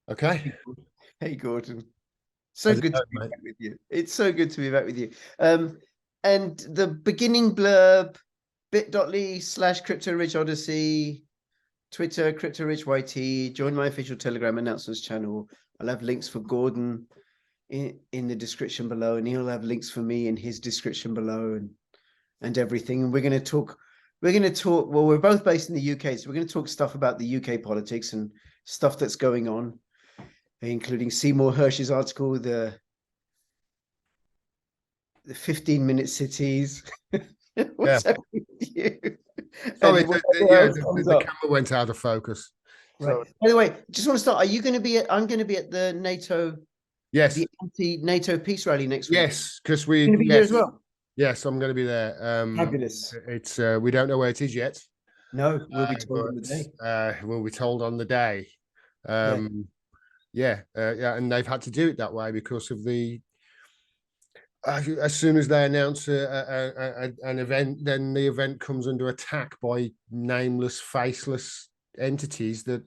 Okay. Hey, Gordon. So How's it good to going, be mate? back with you. It's so good to be back with you. And the beginning blurb, bit.ly/CryptoRich Odyssey, Twitter, CryptoRichYT, join my official Telegram announcements channel. I'll have links for Gordon in the description below, and he'll have links for me in his description below and everything. And we're going to talk, well, we're both based in the UK, so we're going to talk stuff about the UK politics and stuff that's going on, including Seymour Hersh's article, the 15-minute cities. Yeah. What's happening with you? Sorry, And whatever else comes the up. camera went out of focus. Right. So, By the way, just want to start. Are you going to be I'm going to be at the yes, anti-NATO peace rally next week. yes, because You're going to be there as well. yes, I'm going to be there. Fabulous. It's we don't know where it is yet, No, we'll be told on the day. but we'll be told on the day. Yeah. Yeah, and they've had to do it that way because of the as soon as they announce an event, then the event comes under attack by nameless, faceless entities that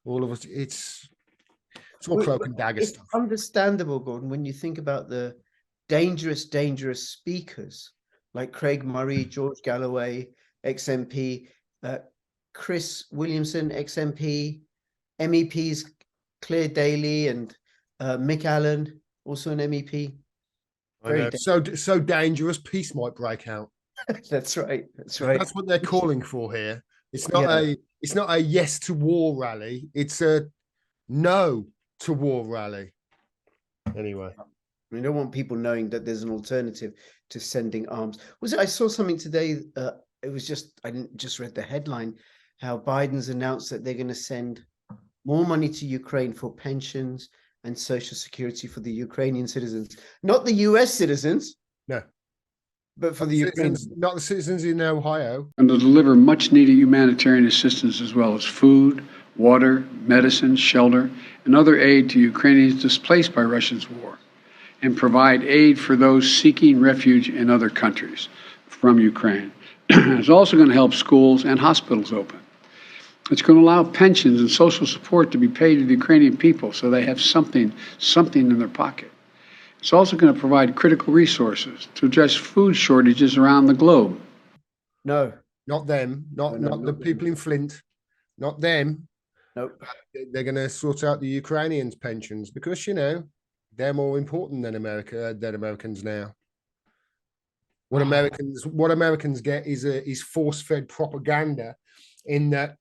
all of us, it's all cloak and dagger It's stuff. understandable, Gordon, when you think about the dangerous speakers like Craig Murray, George Galloway, XMP, Chris Williamson, XMP, MEPs Claire Daly and Mick Allen, also an MEP. I know. So dangerous, peace might break out. That's right. That's right. That's what they're calling for here. It's not a yes to war rally. It's a no to war rally. Anyway, We don't want people knowing that there's an alternative to sending arms. I saw something today. It was I didn't just read the headline, how Biden's announced that they're going to send more money to Ukraine for pensions and social security for the Ukrainian citizens, not the US citizens. No. But for the Ukrainians, not the citizens in Ohio. And to deliver much needed humanitarian assistance as well as food, water, medicine, shelter, and other aid to Ukrainians displaced by Russia's war, and provide aid for those seeking refuge in other countries from Ukraine. It's also going to help schools and hospitals open. It's going to allow pensions and social support to be paid to the Ukrainian people so they have something in their pocket. It's also going to provide critical resources to address food shortages around the globe. No, not them, not the people in Flint, not them. Nope. They're going to sort out the Ukrainians' pensions because, they're more important than Americans now. What Americans get is force-fed propaganda in that,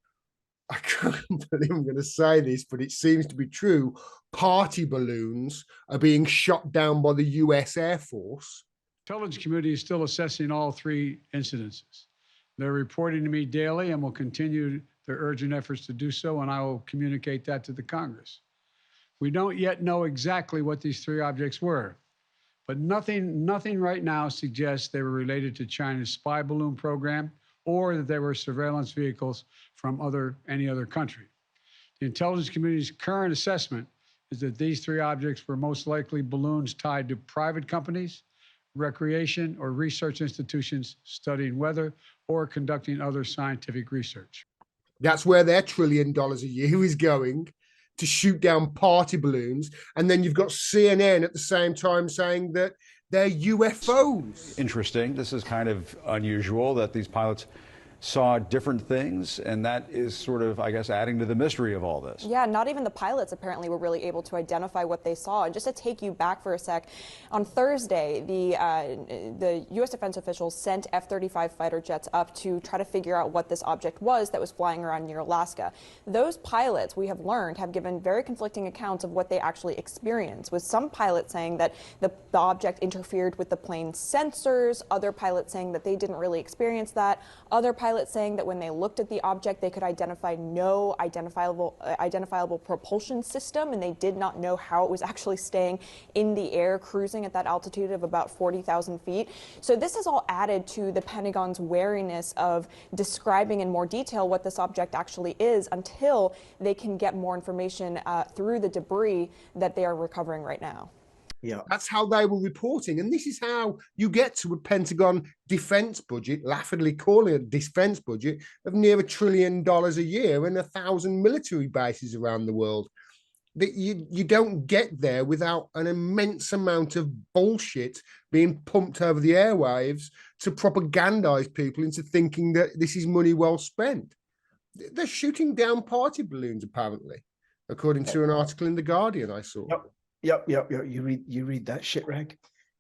I can't believe I'm going to say this, but it seems to be true. Party balloons are being shot down by the US Air Force. The intelligence community is still assessing all three incidences. They're reporting to me daily and will continue their urgent efforts to do so, and I will communicate that to the Congress. We don't yet know exactly what these three objects were, but nothing right now suggests they were related to China's spy balloon program or that they were surveillance vehicles from any other country. The intelligence community's current assessment is that these three objects were most likely balloons tied to private companies, recreation or research institutions studying weather or conducting other scientific research. That's where their $1 trillion a year is going, to shoot down party balloons. And then you've got CNN at the same time saying that they're UFOs. Interesting. This is kind of unusual that these pilots saw different things, and that is sort of, I guess, adding to the mystery of all this. Yeah, not even the pilots apparently were really able to identify what they saw. And just to take you back for a sec, on Thursday, the U.S. defense officials sent F-35 fighter jets up to try to figure out what this object was that was flying around near Alaska. Those pilots, we have learned, have given very conflicting accounts of what they actually experienced, with some pilots saying that the object interfered with the plane's sensors, other pilots saying that they didn't really experience that, other pilots saying that when they looked at the object, they could identify no identifiable propulsion system, and they did not know how it was actually staying in the air, cruising at that altitude of about 40,000 feet. So this has all added to the Pentagon's wariness of describing in more detail what this object actually is until they can get more information through the debris that they are recovering right now. Yeah, that's how they were reporting. And this is how you get to a Pentagon defense budget, laughingly calling it a defense budget, of near $1 trillion a year and 1,000 military bases around the world. that you don't get there without an immense amount of bullshit being pumped over the airwaves to propagandize people into thinking that this is money well spent. They're shooting down party balloons, apparently, according to an article in The Guardian I saw. Yep. You read that shit rag,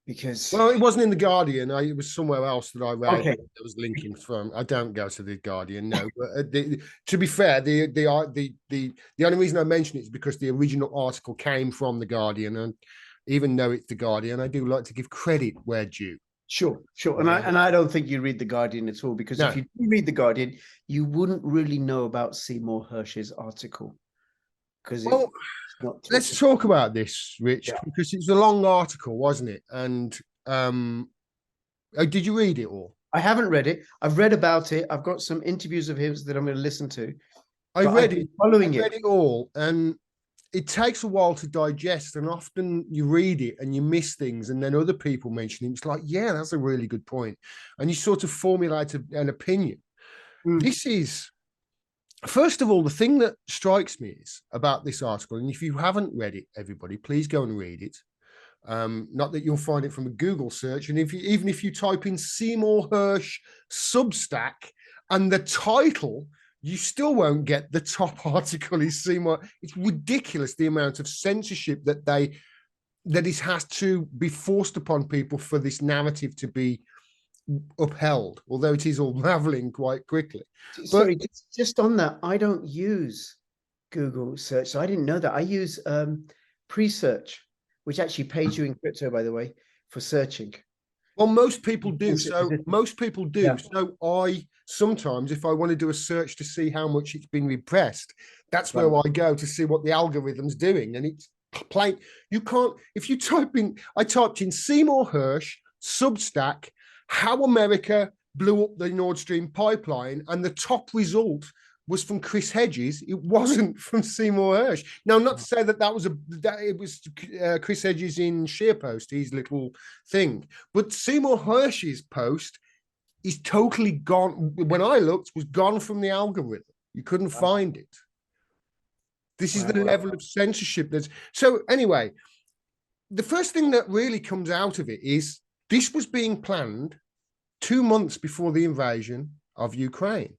because Well, it wasn't in The Guardian. It was somewhere else that I read. Okay. That was linking from. I don't go to The Guardian, no. But to be fair, the only reason I mention it is because the original article came from The Guardian, and even though it's The Guardian, I do like to give credit where due. Sure. And I don't think you read The Guardian at all, because if you do read The Guardian, you wouldn't really know about Seymour Hersh's article. Because let's talk about this, Rich, because it's a long article, wasn't it? And did you read it all? I haven't read it. I've read about it. I've got some interviews of his that I'm going to listen to. I read it all, and it takes a while to digest, and often you read it and you miss things, and then other people mention it. It's like, yeah, that's a really good point, and you sort of formulate an opinion. This is, first of all, the thing that strikes me is about this article, and if you haven't read it, everybody, please go and read it. Not that you'll find it from a Google search, and even if you type in Seymour Hersh Substack and the title, you still won't get the top article. Is Seymour. It's ridiculous the amount of censorship that it has to be forced upon people for this narrative to be upheld, although it is unraveling quite quickly. Sorry, just on that, I don't use Google search, so I didn't know that. I use pre-search, which actually pays you in crypto, by the way, for searching. Well, most people do. So Yeah. So I sometimes, if I want to do a search to see how much it's been repressed, that's where I go to see what the algorithm's doing. And it's plain. You can't, if you I typed in Seymour Hersh, Substack, how America blew up the Nordstream Pipeline, and the top result was from Chris Hedges. It wasn't from Seymour Hersh. Now, not to say that it was Chris Hedges in SharePost, his little thing, but Seymour Hersh's post is totally gone. When I looked, was gone from the algorithm. You couldn't find it. This is the level of censorship that's. So anyway, the first thing that really comes out of it is this was being planned 2 months before the invasion of Ukraine.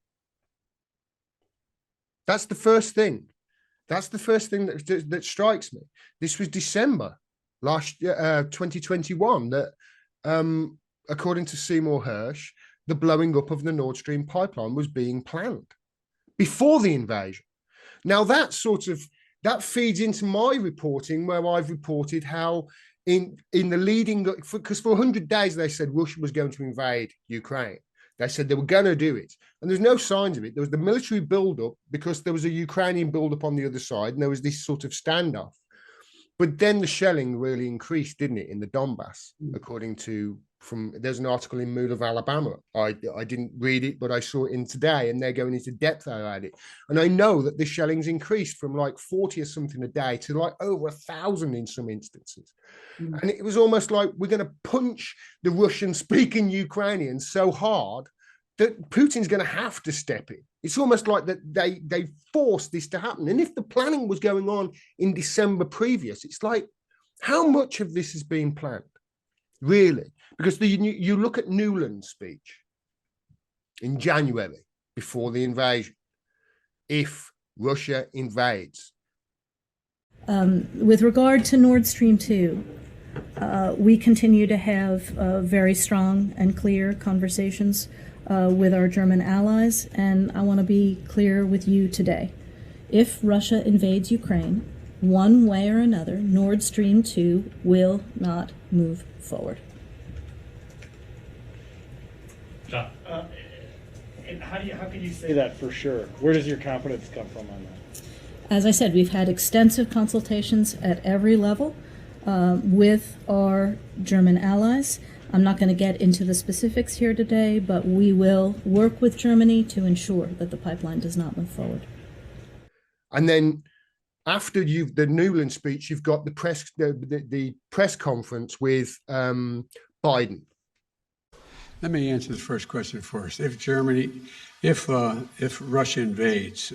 That's the first thing. That's the first thing that strikes me. This was December last 2021 that, according to Seymour Hersh, the blowing up of the Nord Stream pipeline was being planned before the invasion. Now that feeds into my reporting, where I've reported how in the leading, because for 100 days they said Russia was going to invade Ukraine. They said they were going to do it, and there's no signs of it. There was the military buildup because there was a Ukrainian buildup on the other side, and there was this sort of standoff. But then the shelling really increased, didn't it, in the Donbass? According to there's an article in Mood of Alabama. I didn't read it, but I saw it in today, and they're going into depth about it. And I know that the shelling's increased from like 40 or something a day to like over 1,000 in some instances. And it was almost like we're going to punch the Russian-speaking Ukrainians so hard that Putin's going to have to step in. It's almost like that they forced this to happen. And if the planning was going on in December previous, it's like, how much of this has been planned? Really? Because you look at Newland's speech in January before the invasion. If Russia invades. With regard to Nord Stream 2, we continue to have very strong and clear conversations with our German allies, and I want to be clear with you today. If Russia invades Ukraine, one way or another, Nord Stream 2 will not move forward. And how can you say that for sure? Where does your confidence come from on that? As I said, we've had extensive consultations at every level with our German allies. I'm not going to get into the specifics here today, but we will work with Germany to ensure that the pipeline does not move forward. And then after the Newland speech, you've got the press conference with Biden. Let me answer the first question first. If Russia invades,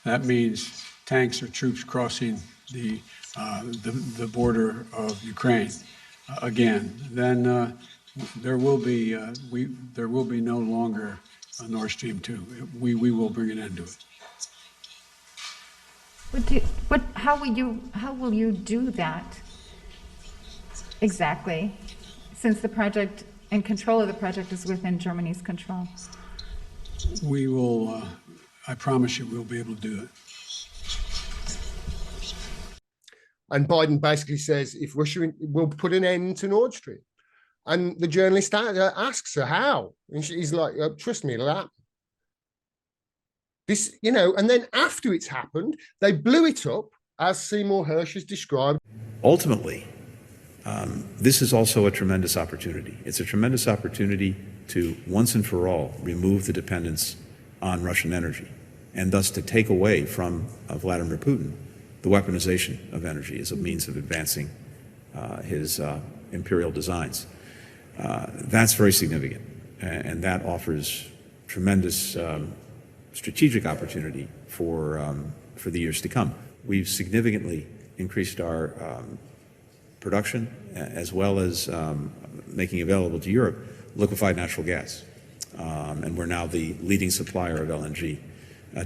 that means tanks or troops crossing the border of Ukraine again, then there will be no longer a Nord Stream 2. We will bring an end to it. How will you do that exactly, since the project and control of the project is within Germany's control? We will, I promise you, we'll be able to do it. And Biden basically says, if Russia will put an end to Nord Stream. And the journalist asks her how. And she's like, trust me, it'll happen. This, you know, and then after it's happened, they blew it up, as Sy Hersh has described. Ultimately, this is also a tremendous opportunity. It's a tremendous opportunity to, once and for all, remove the dependence on Russian energy, and thus to take away from Vladimir Putin the weaponization of energy as a means of advancing his imperial designs. That's very significant, and that offers tremendous strategic opportunity for the years to come. We've significantly increased our production, as well as making available to Europe liquefied natural gas. And we're now the leading supplier of LNG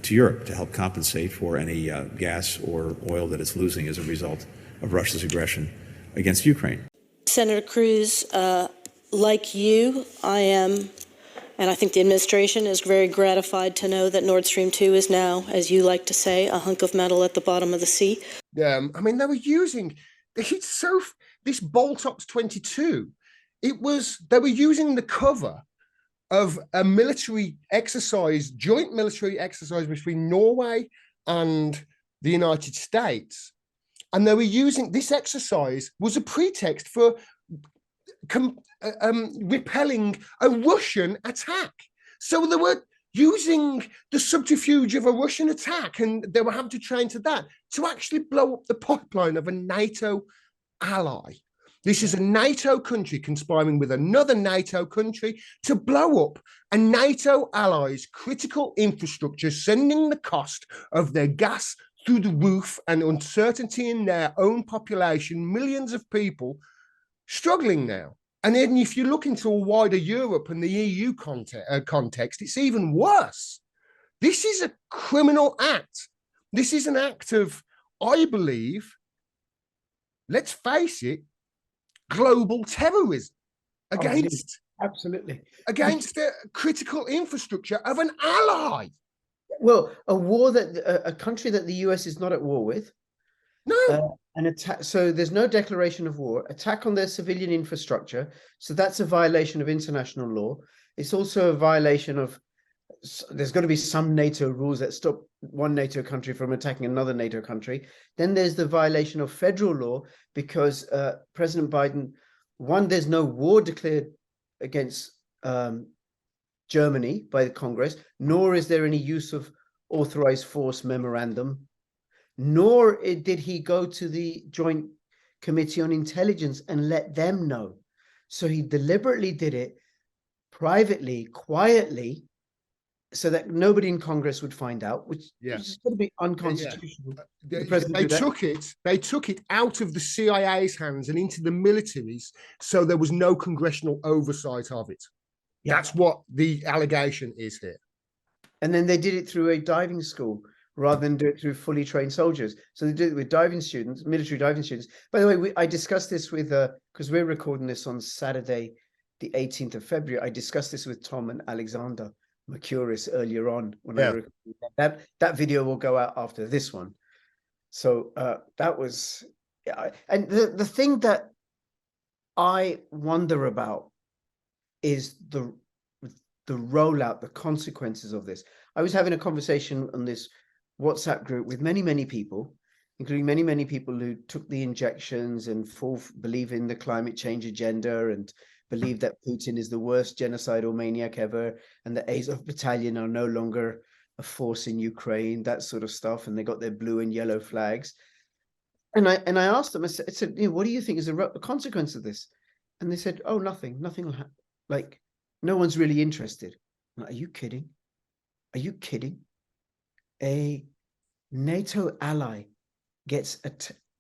to Europe to help compensate for any gas or oil that it's losing as a result of Russia's aggression against Ukraine. Senator Cruz, like you, I am, and I think the administration is very gratified to know that Nord Stream 2 is now, as you like to say, a hunk of metal at the bottom of the sea. I mean, they were using this Boltox 22. They were using the cover of a military exercise, joint military exercise between Norway and the United States. And they were using this exercise was a pretext for repelling a Russian attack. So they were using the subterfuge of a Russian attack, and they were having to train to that to actually blow up the pipeline of a NATO ally. This is a NATO country conspiring with another NATO country to blow up a NATO ally's critical infrastructure, sending the cost of their gas through the roof and uncertainty in their own population, millions of people struggling now. And then if you look into a wider Europe and the EU context, it's even worse. This is a criminal act. This is an act of, I believe, let's face it, global terrorism against against the critical infrastructure of an ally. Well, a war that a country that the US is not at war with. No. An attack. So there's no declaration of war. Attack on their civilian infrastructure. So that's a violation of international law. It's also a violation of. There's going to be some NATO rules that stop one NATO country from attacking another NATO country. Then there's the violation of federal law because President Biden, one, there's no war declared against Germany by the Congress, nor is there any use of authorized force memorandum, nor did he go to the Joint Committee on Intelligence and let them know. So he deliberately did it privately, quietly, so that nobody in Congress would find out, which is going to be unconstitutional. They took it out of the CIA's hands and into the militaries, so there was no congressional oversight of it. Yeah. That's what the allegation is here. And then they did it through a diving school rather than do it through fully trained soldiers. So they did it with diving students, military diving students. By the way, I discussed this with, because we're recording this on Saturday, the 18th of February. I discussed this with Tom and Alexander Mercurius earlier on when that video will go out after this one. So that was, and the thing that I wonder about is the rollout, the consequences of this. I was having a conversation on this WhatsApp group with many people, including many people who took the injections and believe in the climate change agenda and believe that Putin is the worst genocidal maniac ever, and the Azov Battalion are no longer a force in Ukraine, that sort of stuff, and they got their blue and yellow flags. And I asked them, I said, what do you think is the consequence of this? And they said, oh, nothing will happen. Like, no one's really interested. I'm like, are you kidding? Are you kidding? A NATO ally gets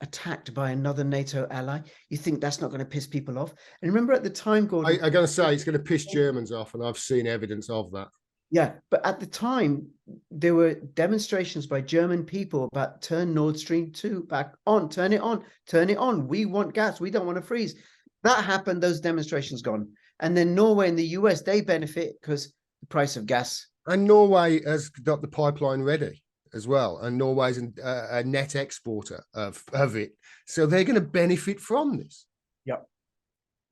attacked by another NATO ally, you think that's not going to piss people off? And remember at the time, Gordon, I'm going to say it's going to piss Germans off, and I've seen evidence of that. Yeah, but at the time, there were demonstrations by German people about turn Nord Stream 2 back on, turn it on, turn it on. We want gas. We don't want to freeze. That happened. Those demonstrations gone. And then Norway and the US, they benefit because the price of gas. And Norway has got the pipeline ready as well. And Norway's a net exporter of it. So they're going to benefit from this. Yep.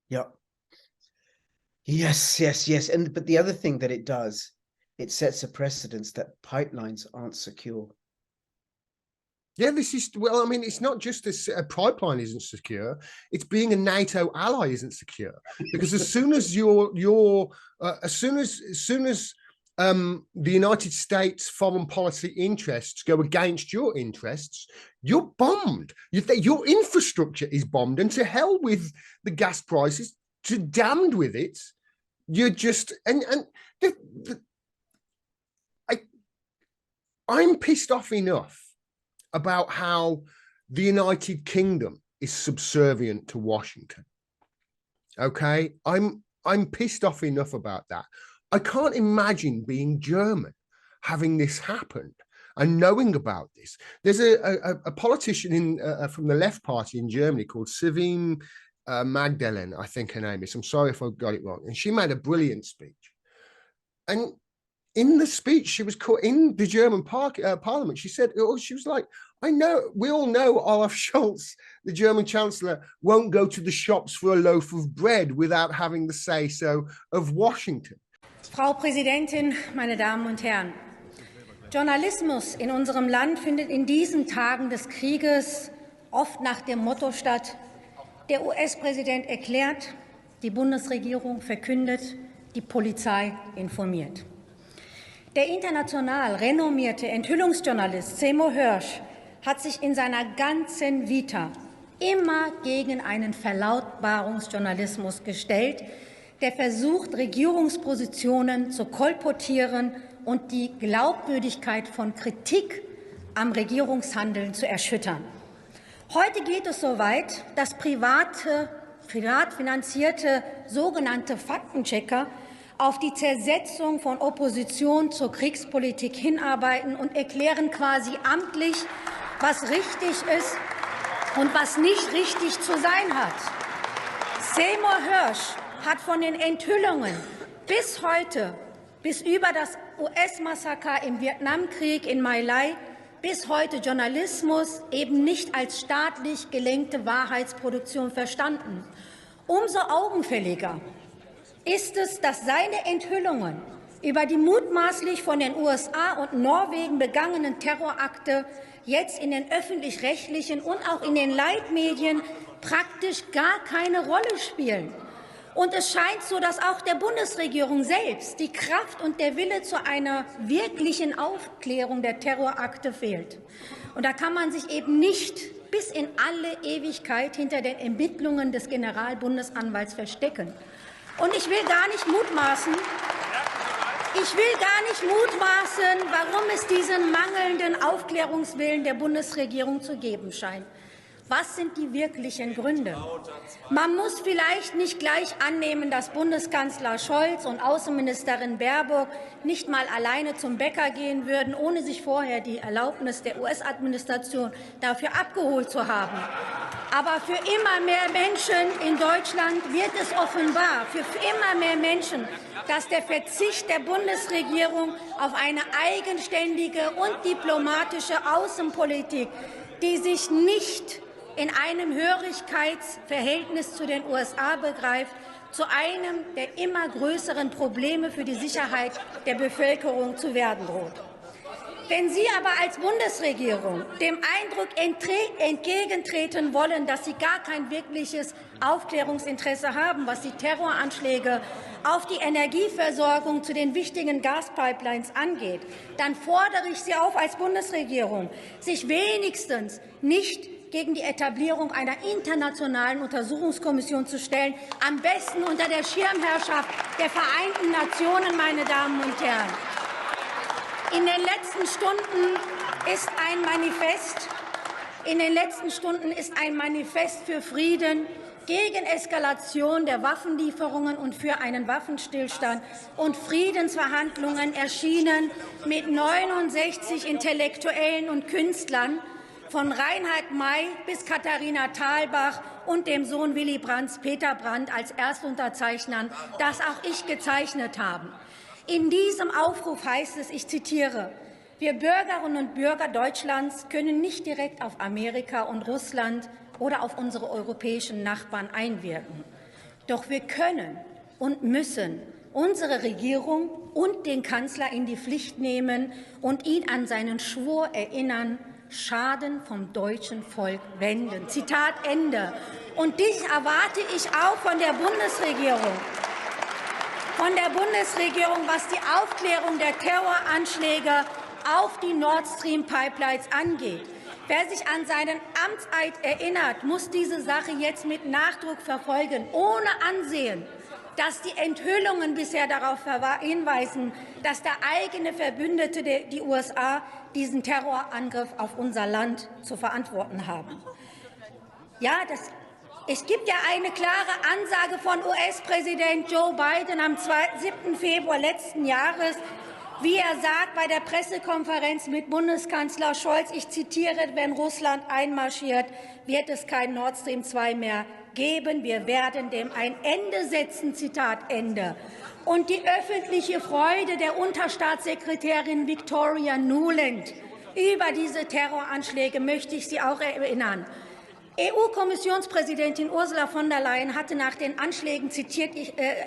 Yep. Yes, yes, yes. But the other thing that it does, it sets a precedence that pipelines aren't secure. Yeah, this is, well, I mean, it's not just a pipeline isn't secure. It's being a NATO ally isn't secure, because as soon as as soon as the United States foreign policy interests go against your interests, you're bombed. Your infrastructure is bombed, and to hell with the gas prices, to damned with it. You're just, I'm pissed off enough about how the United Kingdom is subservient to Washington. Okay, I'm pissed off enough about that. I can't imagine being German, having this happen and knowing about this. There's a politician from the left party in Germany called Savine Magdalene, I think her name is. I'm sorry if I got it wrong. And she made a brilliant speech. And in the speech, she was caught in the German parliament. She said, she was like, I know, we all know Olaf Scholz, the German chancellor, won't go to the shops for a loaf of bread without having the say-so of Washington. Frau Präsidentin, meine Damen und Herren! Journalismus in unserem Land findet in diesen Tagen des Krieges oft nach dem Motto statt: Der US-Präsident erklärt, die Bundesregierung verkündet, die Polizei informiert. Der international renommierte Enthüllungsjournalist Sy Hersh hat sich in seiner ganzen Vita immer gegen einen Verlautbarungsjournalismus gestellt, der versucht, Regierungspositionen zu kolportieren und die Glaubwürdigkeit von Kritik am Regierungshandeln zu erschüttern. Heute geht es so weit, dass privat finanzierte sogenannte Faktenchecker auf die Zersetzung von Opposition zur Kriegspolitik hinarbeiten und erklären quasi amtlich, was richtig ist und was nicht richtig zu sein hat. Sy Hersh hat von den Enthüllungen bis heute, bis über das US-Massaker im Vietnamkrieg in My Lai, bis heute Journalismus eben nicht als staatlich gelenkte Wahrheitsproduktion verstanden. Umso augenfälliger ist es, dass seine Enthüllungen über die mutmaßlich von den USA und Norwegen begangenen Terrorakte jetzt in den öffentlich-rechtlichen und auch in den Leitmedien praktisch gar keine Rolle spielen. Und es scheint so, dass auch der Bundesregierung selbst die Kraft und der Wille zu einer wirklichen Aufklärung der Terrorakte fehlt. Und da kann man sich eben nicht bis in alle Ewigkeit hinter den Ermittlungen des Generalbundesanwalts verstecken. Und ich will gar nicht mutmaßen, warum es diesen mangelnden Aufklärungswillen der Bundesregierung zu geben scheint. Was sind die wirklichen Gründe? Man muss vielleicht nicht gleich annehmen, dass Bundeskanzler Scholz und Außenministerin Baerbock nicht mal alleine zum Bäcker gehen würden, ohne sich vorher die Erlaubnis der US-Administration dafür abgeholt zu haben. Aber für immer mehr Menschen in Deutschland wird es offenbar, für immer mehr Menschen, dass der Verzicht der Bundesregierung auf eine eigenständige und diplomatische Außenpolitik, die sich nicht in einem Hörigkeitsverhältnis zu den USA begreift, zu einem der immer größeren Probleme für die Sicherheit der Bevölkerung zu werden droht. Wenn Sie aber als Bundesregierung dem Eindruck entgegentreten wollen, dass Sie gar kein wirkliches Aufklärungsinteresse haben, was die Terroranschläge auf die Energieversorgung zu den wichtigen Gaspipelines angeht, dann fordere ich Sie auf als Bundesregierung, sich wenigstens nicht gegen die Etablierung einer internationalen Untersuchungskommission zu stellen, am besten unter der Schirmherrschaft der Vereinten Nationen, meine Damen und Herren. In den letzten Stunden ist ein Manifest in den letzten Stunden ist ein Manifest für Frieden, gegen Eskalation der Waffenlieferungen und für einen Waffenstillstand und Friedensverhandlungen erschienen mit 69 Intellektuellen und Künstlern, von Reinhard May bis Katharina Thalbach und dem Sohn Willy Brandts, Peter Brandt, als Erstunterzeichnern, das auch ich gezeichnet habe. In diesem Aufruf heißt es, ich zitiere, wir Bürgerinnen und Bürger Deutschlands können nicht direkt auf Amerika und Russland oder auf unsere europäischen Nachbarn einwirken. Doch wir können und müssen unsere Regierung und den Kanzler in die Pflicht nehmen und ihn an seinen Schwur erinnern, Schaden vom deutschen Volk wenden. Zitat Ende. Und dies erwarte ich auch von der Bundesregierung. Von der Bundesregierung, was die Aufklärung der Terroranschläge auf die Nordstream Pipelines angeht. Wer sich an seinen Amtseid erinnert, muss diese Sache jetzt mit Nachdruck verfolgen, ohne Ansehen, dass die Enthüllungen bisher darauf hinweisen, dass der eigene Verbündete, die USA, diesen Terrorangriff auf unser Land zu verantworten haben. Ja, es gibt ja eine klare Ansage von US-Präsident Joe Biden am 7. Februar letzten Jahres, wie er sagt bei der Pressekonferenz mit Bundeskanzler Scholz, ich zitiere, wenn Russland einmarschiert, wird es kein Nord Stream 2 mehr geben. Wir werden dem ein Ende setzen, Zitat Ende. Und die öffentliche Freude der Unterstaatssekretärin Victoria Nuland über diese Terroranschläge möchte ich Sie auch erinnern. EU-Kommissionspräsidentin Ursula von der Leyen hatte nach den Anschlägen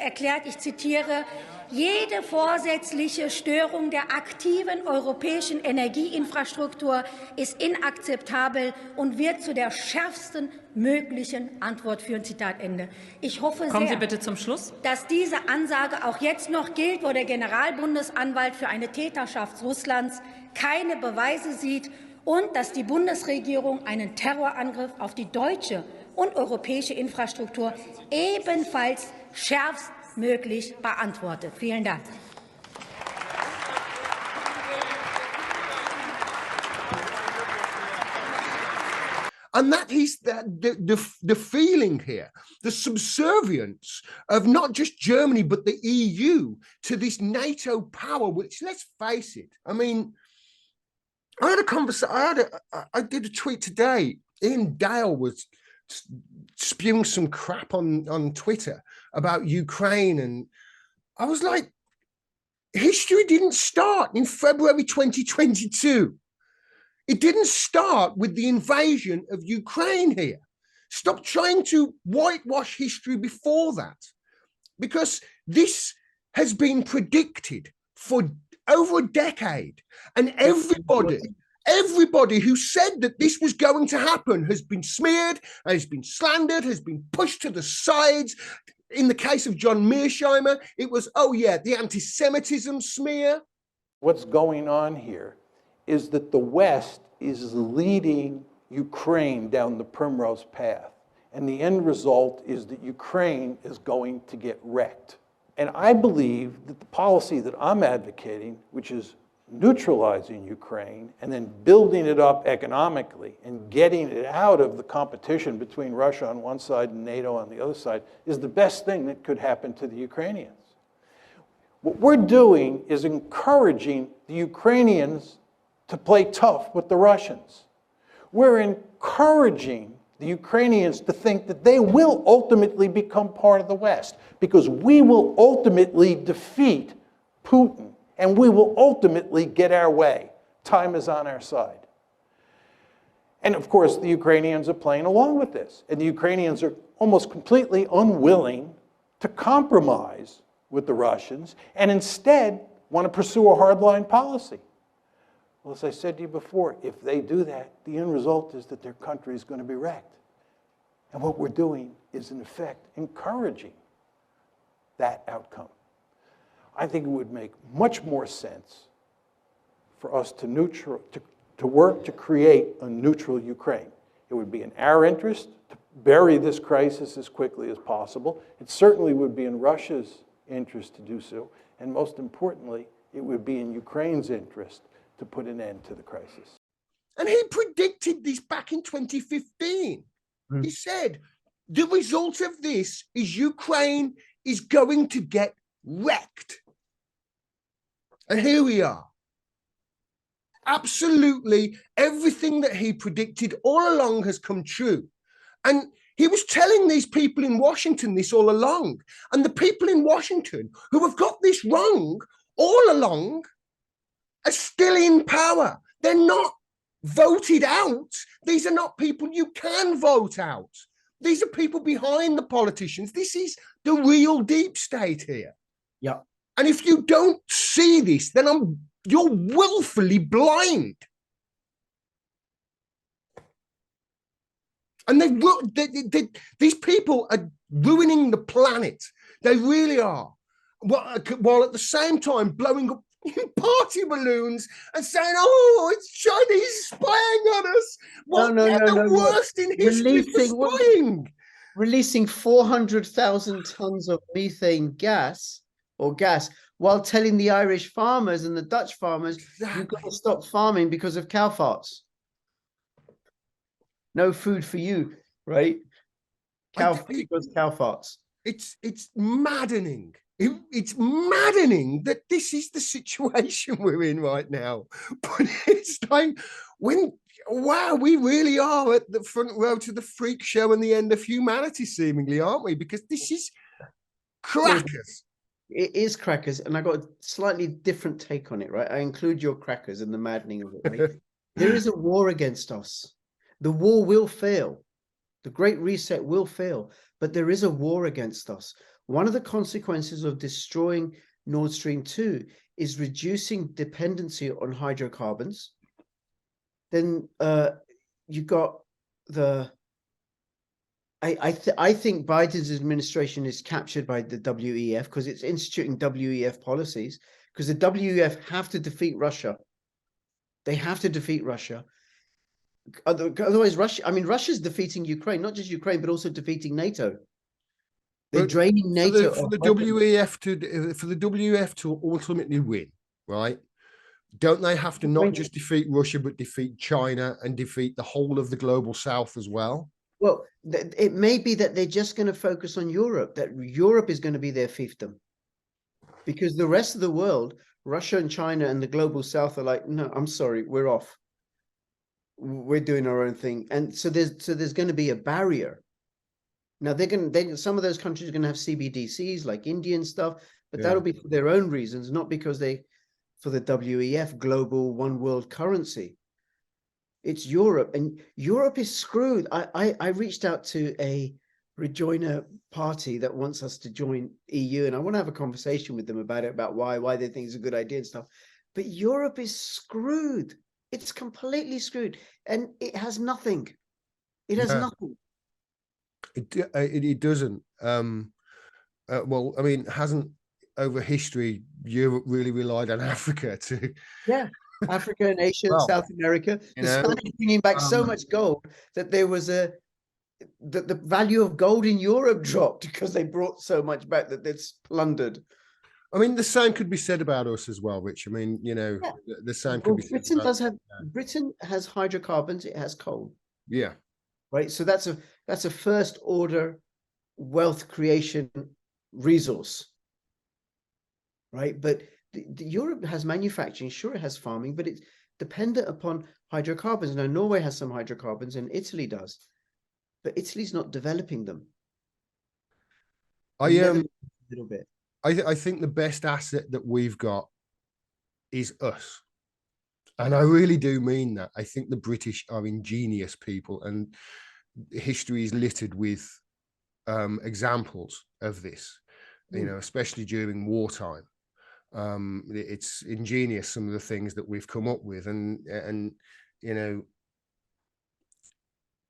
erklärt, ich zitiere, jede vorsätzliche Störung der aktiven europäischen Energieinfrastruktur ist inakzeptabel und wird zu der schärfsten möglichen Antwort führen. Zitat Ende. Ich hoffe Kommen Sie sehr, bitte zum Schluss. dass diese Ansage auch jetzt noch gilt, wo der Generalbundesanwalt für eine Täterschaft Russlands keine Beweise sieht und dass die Bundesregierung einen Terrorangriff auf die deutsche und europäische Infrastruktur ebenfalls schärfstmöglich beantwortet. Vielen Dank. And that is the feeling here, the subservience of not just Germany, but the EU to this NATO power, which, let's face it, I mean, I had a conversation, I did a tweet today. Ian Dale was spewing some crap on Twitter about Ukraine. And I was like, history didn't start in February 2022. It didn't start with the invasion of Ukraine here. Stop trying to whitewash history before that, because this has been predicted for over a decade. And everybody who said that this was going to happen has been smeared, has been slandered, has been pushed to the sides. In the case of John Mearsheimer, it was, oh yeah, the anti-Semitism smear. What's going on here is that the West is leading Ukraine down the primrose path. And the end result is that Ukraine is going to get wrecked. And I believe that the policy that I'm advocating, which is neutralizing Ukraine and then building it up economically and getting it out of the competition between Russia on one side and NATO on the other side, is the best thing that could happen to the Ukrainians. What we're doing is encouraging the Ukrainians to play tough with the Russians. We're encouraging the Ukrainians to think that they will ultimately become part of the West, because we will ultimately defeat Putin and we will ultimately get our way. Time is on our side. And of course, the Ukrainians are playing along with this. And the Ukrainians are almost completely unwilling to compromise with the Russians and instead want to pursue a hardline policy. Well, as I said to you before, if they do that, the end result is that their country is going to be wrecked. And what we're doing is, in effect, encouraging that outcome. I think it would make much more sense for us to work to create a neutral Ukraine. It would be in our interest to bury this crisis as quickly as possible. It certainly would be in Russia's interest to do so. And most importantly, it would be in Ukraine's interest to put an end to the crisis. And he predicted this back in 2015. He said, the result of this is Ukraine is going to get wrecked. And here we are. Absolutely everything that he predicted all along has come true. And he was telling these people in Washington this all along. And the people in Washington who have got this wrong all along are still in power. They're not voted out. These are not people you can vote out. These are people behind the politicians. This is the real deep state here. Yeah. And if you don't see this, then you're willfully blind. And these people are ruining the planet. They really are. While at the same time blowing up party balloons and saying, "Oh, it's Chinese spying on us." Well, they're the worst in history for spying. Releasing 400,000 tons of methane gas while telling the Irish farmers and the Dutch farmers, you've got to stop farming because of cow farts. No food for you, right? Because cow farts. It's maddening. It's maddening that this is the situation we're in right now. But it's like, wow, we really are at the front row to the freak show and the end of humanity, seemingly, aren't we? Because this is crackers. It is crackers, and I got a slightly different take on it, right? I include your crackers in the maddening of it, right? There is a war against us. The war will fail. The Great Reset will fail, but there is a war against us. One of the consequences of destroying Nord Stream 2 is reducing dependency on hydrocarbons. Then you got the... I think Biden's administration is captured by the WEF because it's instituting WEF policies, because the WEF have to defeat Russia. They have to defeat Russia. Otherwise, Russia's defeating Ukraine, not just Ukraine, but also defeating NATO. They're draining NATO. For the WEF to ultimately win, right? Don't they have to not just defeat Russia, but defeat China and defeat the whole of the global South as well? Well, it may be that they're just going to focus on Europe, that Europe is going to be their fiefdom. Because the rest of the world, Russia and China and the global South are like, no, I'm sorry, we're off. We're doing our own thing. And so there's going to be a barrier. Now some of those countries are going to have CBDCs like India and stuff, but that'll be for their own reasons, not because for the WEF, global one world currency. It's Europe, and Europe is screwed. I reached out to a rejoiner party that wants us to join EU, and I want to have a conversation with them about it, about why they think it's a good idea and stuff. But Europe is screwed. It's completely screwed, and it has nothing. It has nothing. It doesn't. Well, I mean, hasn't over history Europe really relied on Africa to? Yeah. Africa and Asia and South America. The Spanish bringing back so much gold that there was the value of gold in Europe dropped because they brought so much back that it's plundered. I mean, the same could be said about us as well, Rich. I mean, the same could be said. Britain has hydrocarbons. It has coal. Yeah. Right. So that's a first order wealth creation resource. Right. But Europe has manufacturing, sure, it has farming, but it's dependent upon hydrocarbons. Now, Norway has some hydrocarbons and Italy does, but Italy's not developing them. I think the best asset that we've got is us. And I really do mean that. I think the British are ingenious people, and history is littered with examples of this, especially during wartime. It's ingenious, some of the things that we've come up with, and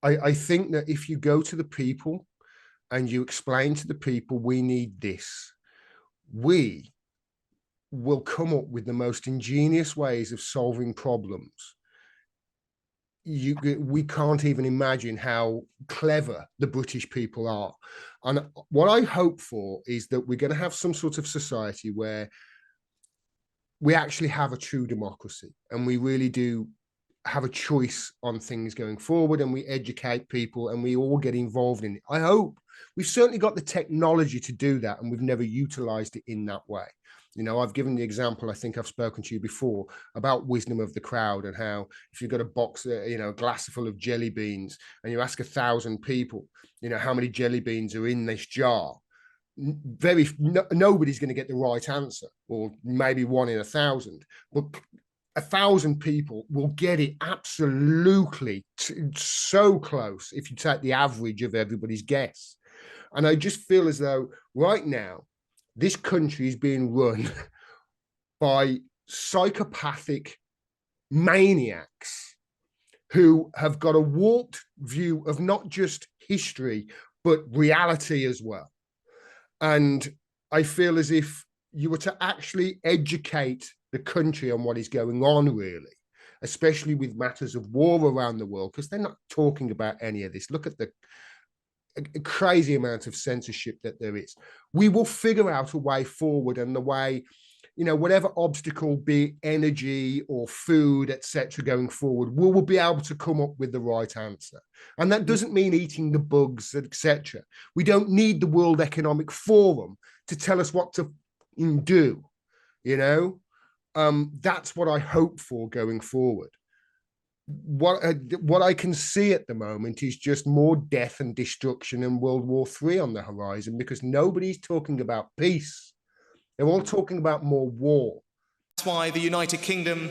I think that if you go to the people and you explain to the people, we need this, we will come up with the most ingenious ways of solving problems. We can't even imagine how clever the British people are. And what I hope for is that we're going to have some sort of society where we actually have a true democracy, and we really do have a choice on things going forward, and we educate people and we all get involved in it. I hope we've certainly got the technology to do that, and we've never utilized it in that way. You know, I've given the example, I think I've spoken to you before, about wisdom of the crowd, and how if you've got a box, you know, a glass full of jelly beans, and you ask 1,000 people, you know, how many jelly beans are in this jar, nobody's going to get the right answer, or maybe 1 in 1,000, but 1,000 people will get it absolutely so close if you take the average of everybody's guess. And I just feel as though right now this country is being run by psychopathic maniacs who have got a warped view of not just history but reality as well. And I feel as if you were to actually educate the country on what is going on, really, especially with matters of war around the world, because they're not talking about any of this. Look at the crazy amount of censorship that there is. We will figure out a way forward, and the way, you know, whatever obstacle, be it energy or food, etc., going forward, we will be able to come up with the right answer. And that doesn't mean eating the bugs, etc. We don't need the World Economic Forum to tell us what to do, you know. That's what I hope for going forward. What I can see at the moment is just more death and destruction and World War III on the horizon, because nobody's talking about peace. They're all talking about more war. That's why the United Kingdom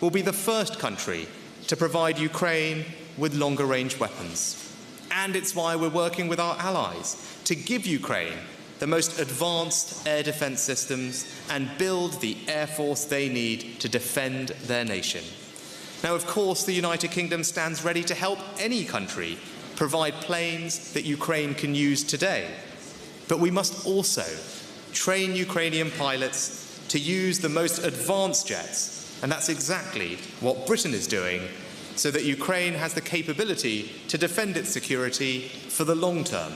will be the first country to provide Ukraine with longer-range weapons. And it's why we're working with our allies to give Ukraine the most advanced air defense systems and build the air force they need to defend their nation. Now, of course, the United Kingdom stands ready to help any country provide planes that Ukraine can use today. But we must also train Ukrainian pilots to use the most advanced jets, and that's exactly what Britain is doing, so that Ukraine has the capability to defend its security for the long term.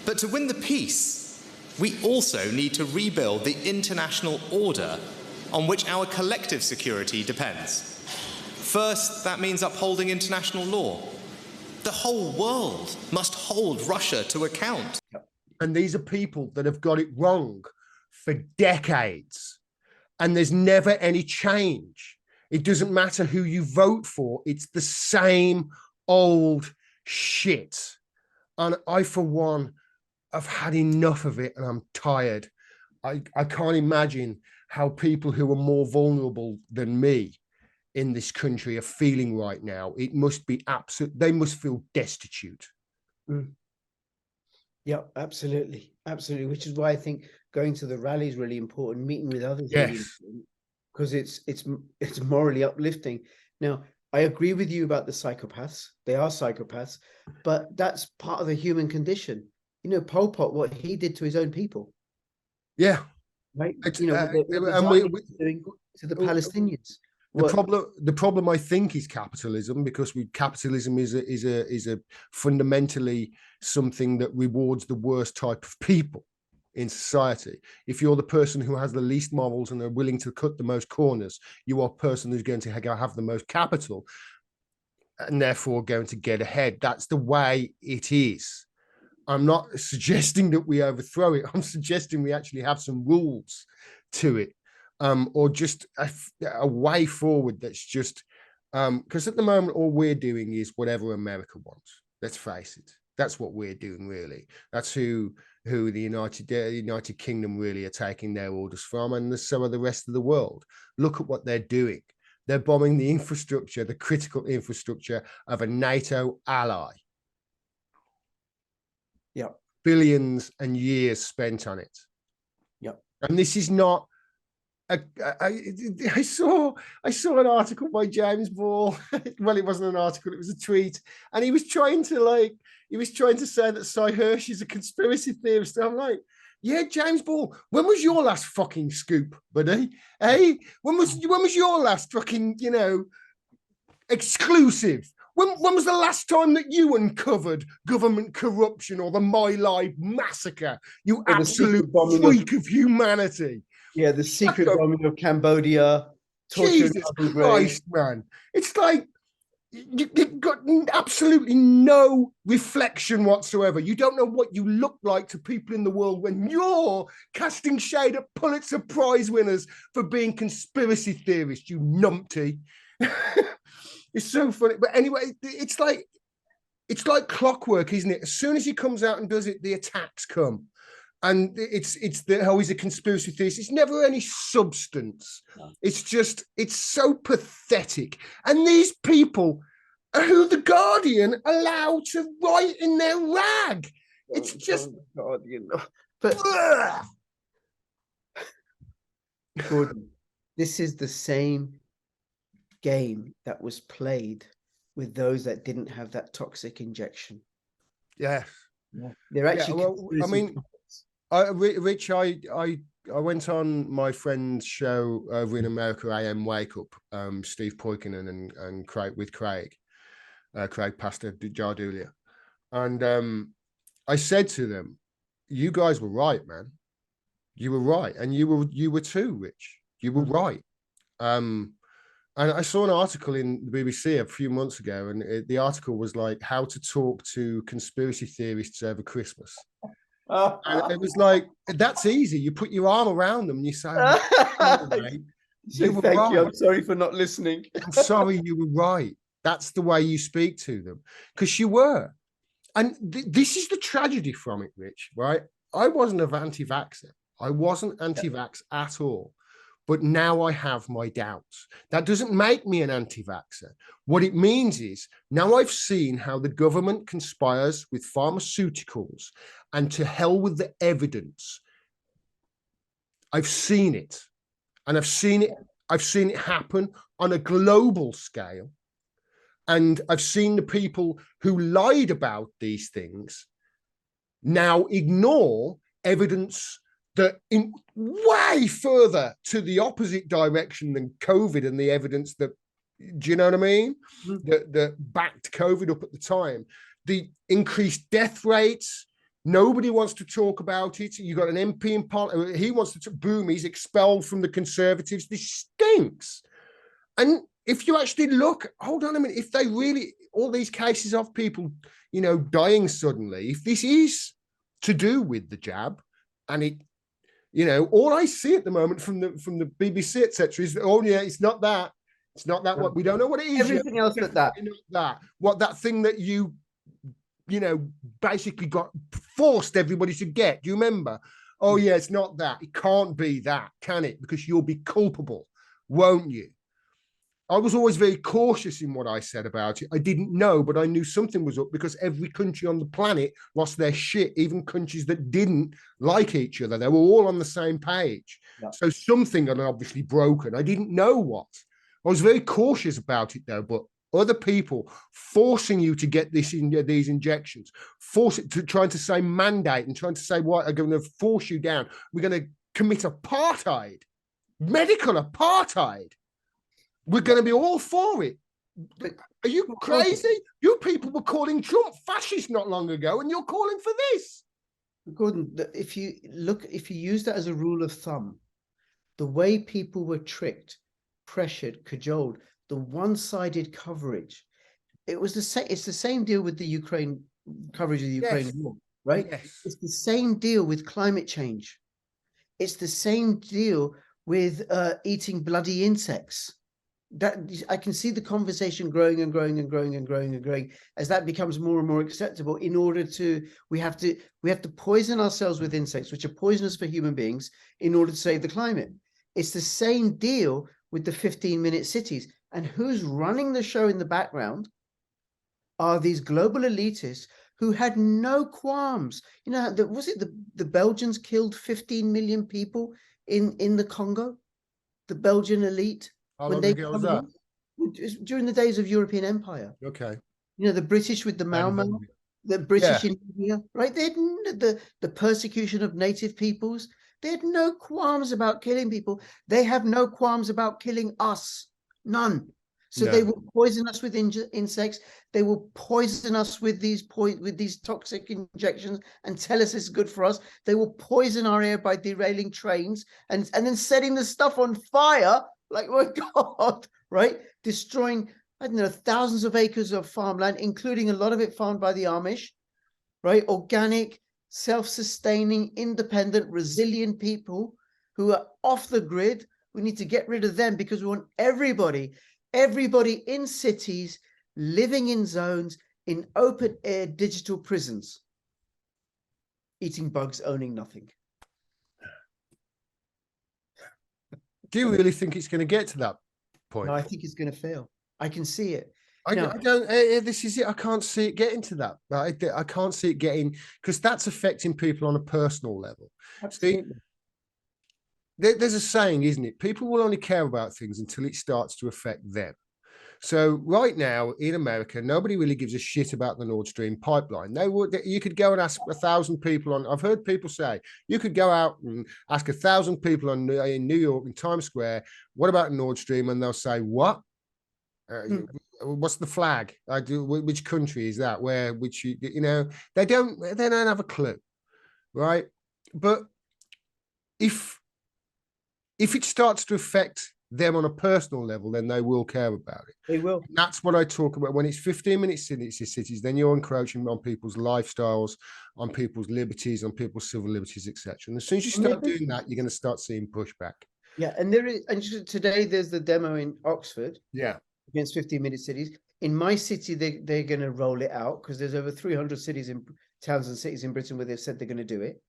But to win the peace, we also need to rebuild the international order on which our collective security depends. First, that means upholding international law. The whole world must hold Russia to account. And these are people that have got it wrong for decades, and there's never any change. It doesn't matter who you vote for, it's the same old shit. And I, for one, I've had enough of it, and I'm tired. I can't imagine how people who are more vulnerable than me in this country are feeling right now. It must be absolute. They must feel destitute. Yeah, absolutely. Absolutely. Which is why I think going to the rally is really important, meeting with others, yes, because it's morally uplifting. Now, I agree with you about the psychopaths. They are psychopaths, but that's part of the human condition. You know, Pol Pot, what he did to his own people. Yeah. Right. You know, what doing to the Palestinians. The problem I think is capitalism, because capitalism is a fundamentally something that rewards the worst type of people in society. If you're the person who has the least morals and are willing to cut the most corners, you are a person who's going to have the most capital and therefore going to get ahead. That's the way it is. I'm not suggesting that we overthrow it. I'm suggesting we actually have some rules to it, or just a way forward that's just, because at the moment, all we're doing is whatever America wants. Let's face it. That's what we're doing, really. That's who the United Kingdom really are taking their orders from, and so are the rest of the world. Look at what they're doing. They're bombing the infrastructure, the critical infrastructure of a NATO ally. Yeah, billions and years spent on it. Yep. And this is not. I saw an article by James Ball. Well, it wasn't an article; it was a tweet, and he was trying to say that Sy Hersh is a conspiracy theorist. I'm like, yeah, James Ball. When was your last fucking scoop, buddy? Hey, when was your last fucking exclusive? When was the last time that you uncovered government corruption or the My Lai massacre? You absolute freak of humanity. Yeah, the secret bombing of Cambodia. Jesus Christ, man. It's like you've got absolutely no reflection whatsoever. You don't know what you look like to people in the world when you're casting shade at Pulitzer Prize winners for being conspiracy theorists, you numpty. It's so funny. But anyway, it's like clockwork, isn't it? As soon as he comes out and does it, the attacks come. And it's how he's a conspiracy theorist. It's never any substance. No. It's so pathetic. And these people who the Guardian allow to write in their rag. It's just Guardian. But Gordon, this is the same game that was played with those that didn't have that toxic injection. Yeah. They're actually. Yeah, well, I mean. Rich, I went on my friend's show over in America, AM Wake Up, Steve Poikinen and Craig with Craig Pastor Jardulia, and I said to them, "You guys were right, man. You were right, and you were too, Rich. You were right." And I saw an article in the BBC a few months ago, and the article was like how to talk to conspiracy theorists over Christmas. And it was like, that's easy. You put your arm around them and you say, "Thank you. I'm sorry for not listening. I'm sorry, you were right." That's the way you speak to them, because you were. And this is the tragedy from it, Rich, right? I wasn't an anti-vaxxer. I wasn't anti-vax at all. But now I have my doubts. That doesn't make me an anti-vaxxer. What it means is now I've seen how the government conspires with pharmaceuticals, and to hell with the evidence. I've seen it, and I've seen it happen on a global scale. And I've seen the people who lied about these things now ignore evidence that in way further to the opposite direction than COVID and the evidence that, do you know what I mean? Mm-hmm. That backed COVID up at the time. The increased death rates, nobody wants to talk about it. You got an MP in Parliament, he wants to, boom, he's expelled from the Conservatives. This stinks. And if you actually look, hold on a minute, if they really, all these cases of people, you know, dying suddenly, if this is to do with the jab, and it, you know, all I see at the moment from the BBC, etc., is that, oh yeah, it's not that. What we don't know what it is. Everything else but that. What that thing that you know, basically got forced everybody to get. Do you remember? Oh yeah, it's not that. It can't be that, can it? Because you'll be culpable, won't you? I was always very cautious in what I said about it. I didn't know, but I knew something was up, because every country on the planet lost their shit, even countries that didn't like each other. They were all on the same page. Yeah. So something had obviously broken. I didn't know what. I was very cautious about it though, but other people forcing you to get these injections, trying to say mandate and trying to say, what, are going to force you down. We're going to commit apartheid, medical apartheid. We're going to be all for it. Are you crazy? You people were calling Trump fascist not long ago, and you're calling for this. Gordon, if you use that as a rule of thumb, the way people were tricked, pressured, cajoled, the one-sided coverage, it's the same deal with the Ukraine coverage of the Ukraine war, right? Yes. It's the same deal with climate change. It's the same deal with eating bloody insects. That I can see the conversation growing and growing and growing and growing and growing as that becomes more and more acceptable. In order to, we have to poison ourselves with insects, which are poisonous for human beings, in order to save the climate. It's the same deal with the 15-minute cities. And who's running the show in the background are these global elitists who had no qualms. You know, was it the Belgians killed 15 million people in the Congo? The Belgian elite. How long ago was that? During the days of European Empire. Okay. You know, the British with the Mau Mau, the British in India, right? They had the persecution of native peoples. They had no qualms about killing people. They have no qualms about killing us. None. So they will poison us with insects. They will poison us with these toxic injections and tell us it's good for us. They will poison our air by derailing trains and then setting the stuff on fire Like, my God, right? Destroying, I don't know, thousands of acres of farmland, including a lot of it farmed by the Amish, right? Organic, self-sustaining, independent, resilient people who are off the grid. We need to get rid of them because we want everybody in cities, living in zones, in open air digital prisons, eating bugs, owning nothing. Do you really think it's going to get to that point? No, I think it's going to fail. I can see it. I don't. This is it. I can't see it getting to that. I can't see it getting, because that's affecting people on a personal level. Absolutely. See, there's a saying, isn't it? People will only care about things until it starts to affect them. So right now in America, nobody really gives a shit about the Nordstream Pipeline. You could go and ask 1,000 people on. I've heard people say you could go out and ask 1,000 people in New York in Times Square, what about Nordstream? And they'll say, what? What's the flag? Which country is that? They don't have a clue, right? But if it starts to affect them on a personal level, then they will care about it. They will. And that's what I talk about. When it's 15-minute cities, then you're encroaching on people's lifestyles, on people's liberties, on people's civil liberties, etc. And as soon as you start doing that, you're going to start seeing pushback. Yeah, and there is. And today there's the demo in Oxford. Yeah. Against 15-minute cities. In my city, they're going to roll it out because there's over 300 cities in towns and cities in Britain where they've said they're going to do it.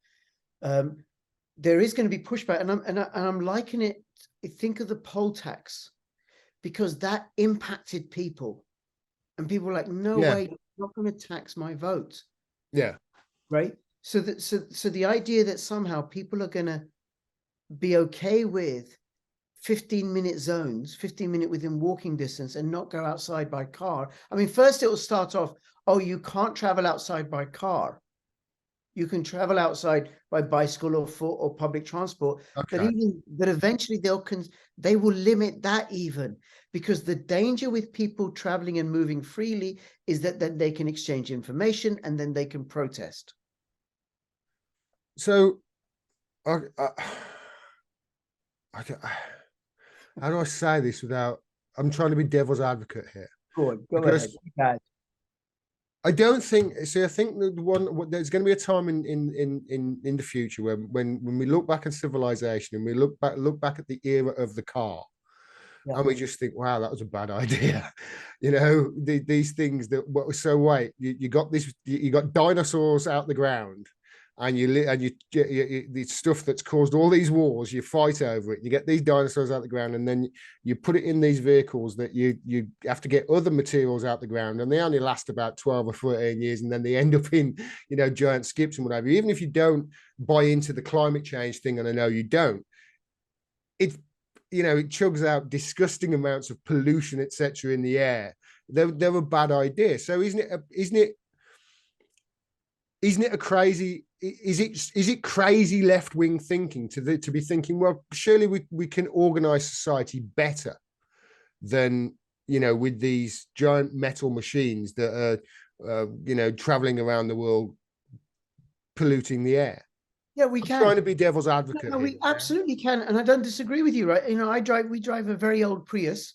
There is going to be pushback, and I'm liking it. Think of the poll tax, because that impacted people, and people were like, "No way, you're not going to tax my vote." Yeah, right. So the idea that somehow people are going to be okay with 15-minute zones, 15-minute within walking distance, and not go outside by car. I mean, first it will start off, oh, you can't travel outside by car. You can travel outside by bicycle or foot or public transport. Okay. But eventually they will limit that, even because the danger with people traveling and moving freely is that then they can exchange information and then they can protest. So how do I say this without, I'm trying to be devil's advocate here. Go ahead. I don't think, I think there's going to be a time in the future when we look back at civilization and we look back at the era of the car, and we just think, wow, that was a bad idea. These things that were so you got dinosaurs out the ground. And the stuff that's caused all these wars, you fight over it. You get these dinosaurs out the ground, and then you put it in these vehicles that you have to get other materials out the ground, and they only last about 12 or 14 years, and then they end up in giant skips and whatever. Even if you don't buy into the climate change thing, and I know you don't, it chugs out disgusting amounts of pollution, etc., in the air. They're a bad idea. So isn't it a crazy? Is it crazy left-wing thinking to be thinking, well, surely we can organize society better than with these giant metal machines that are traveling around the world polluting the air? Yeah, we can. I'm trying to be devil's advocate. No, we absolutely can, and I don't disagree with you, right? We drive a very old Prius,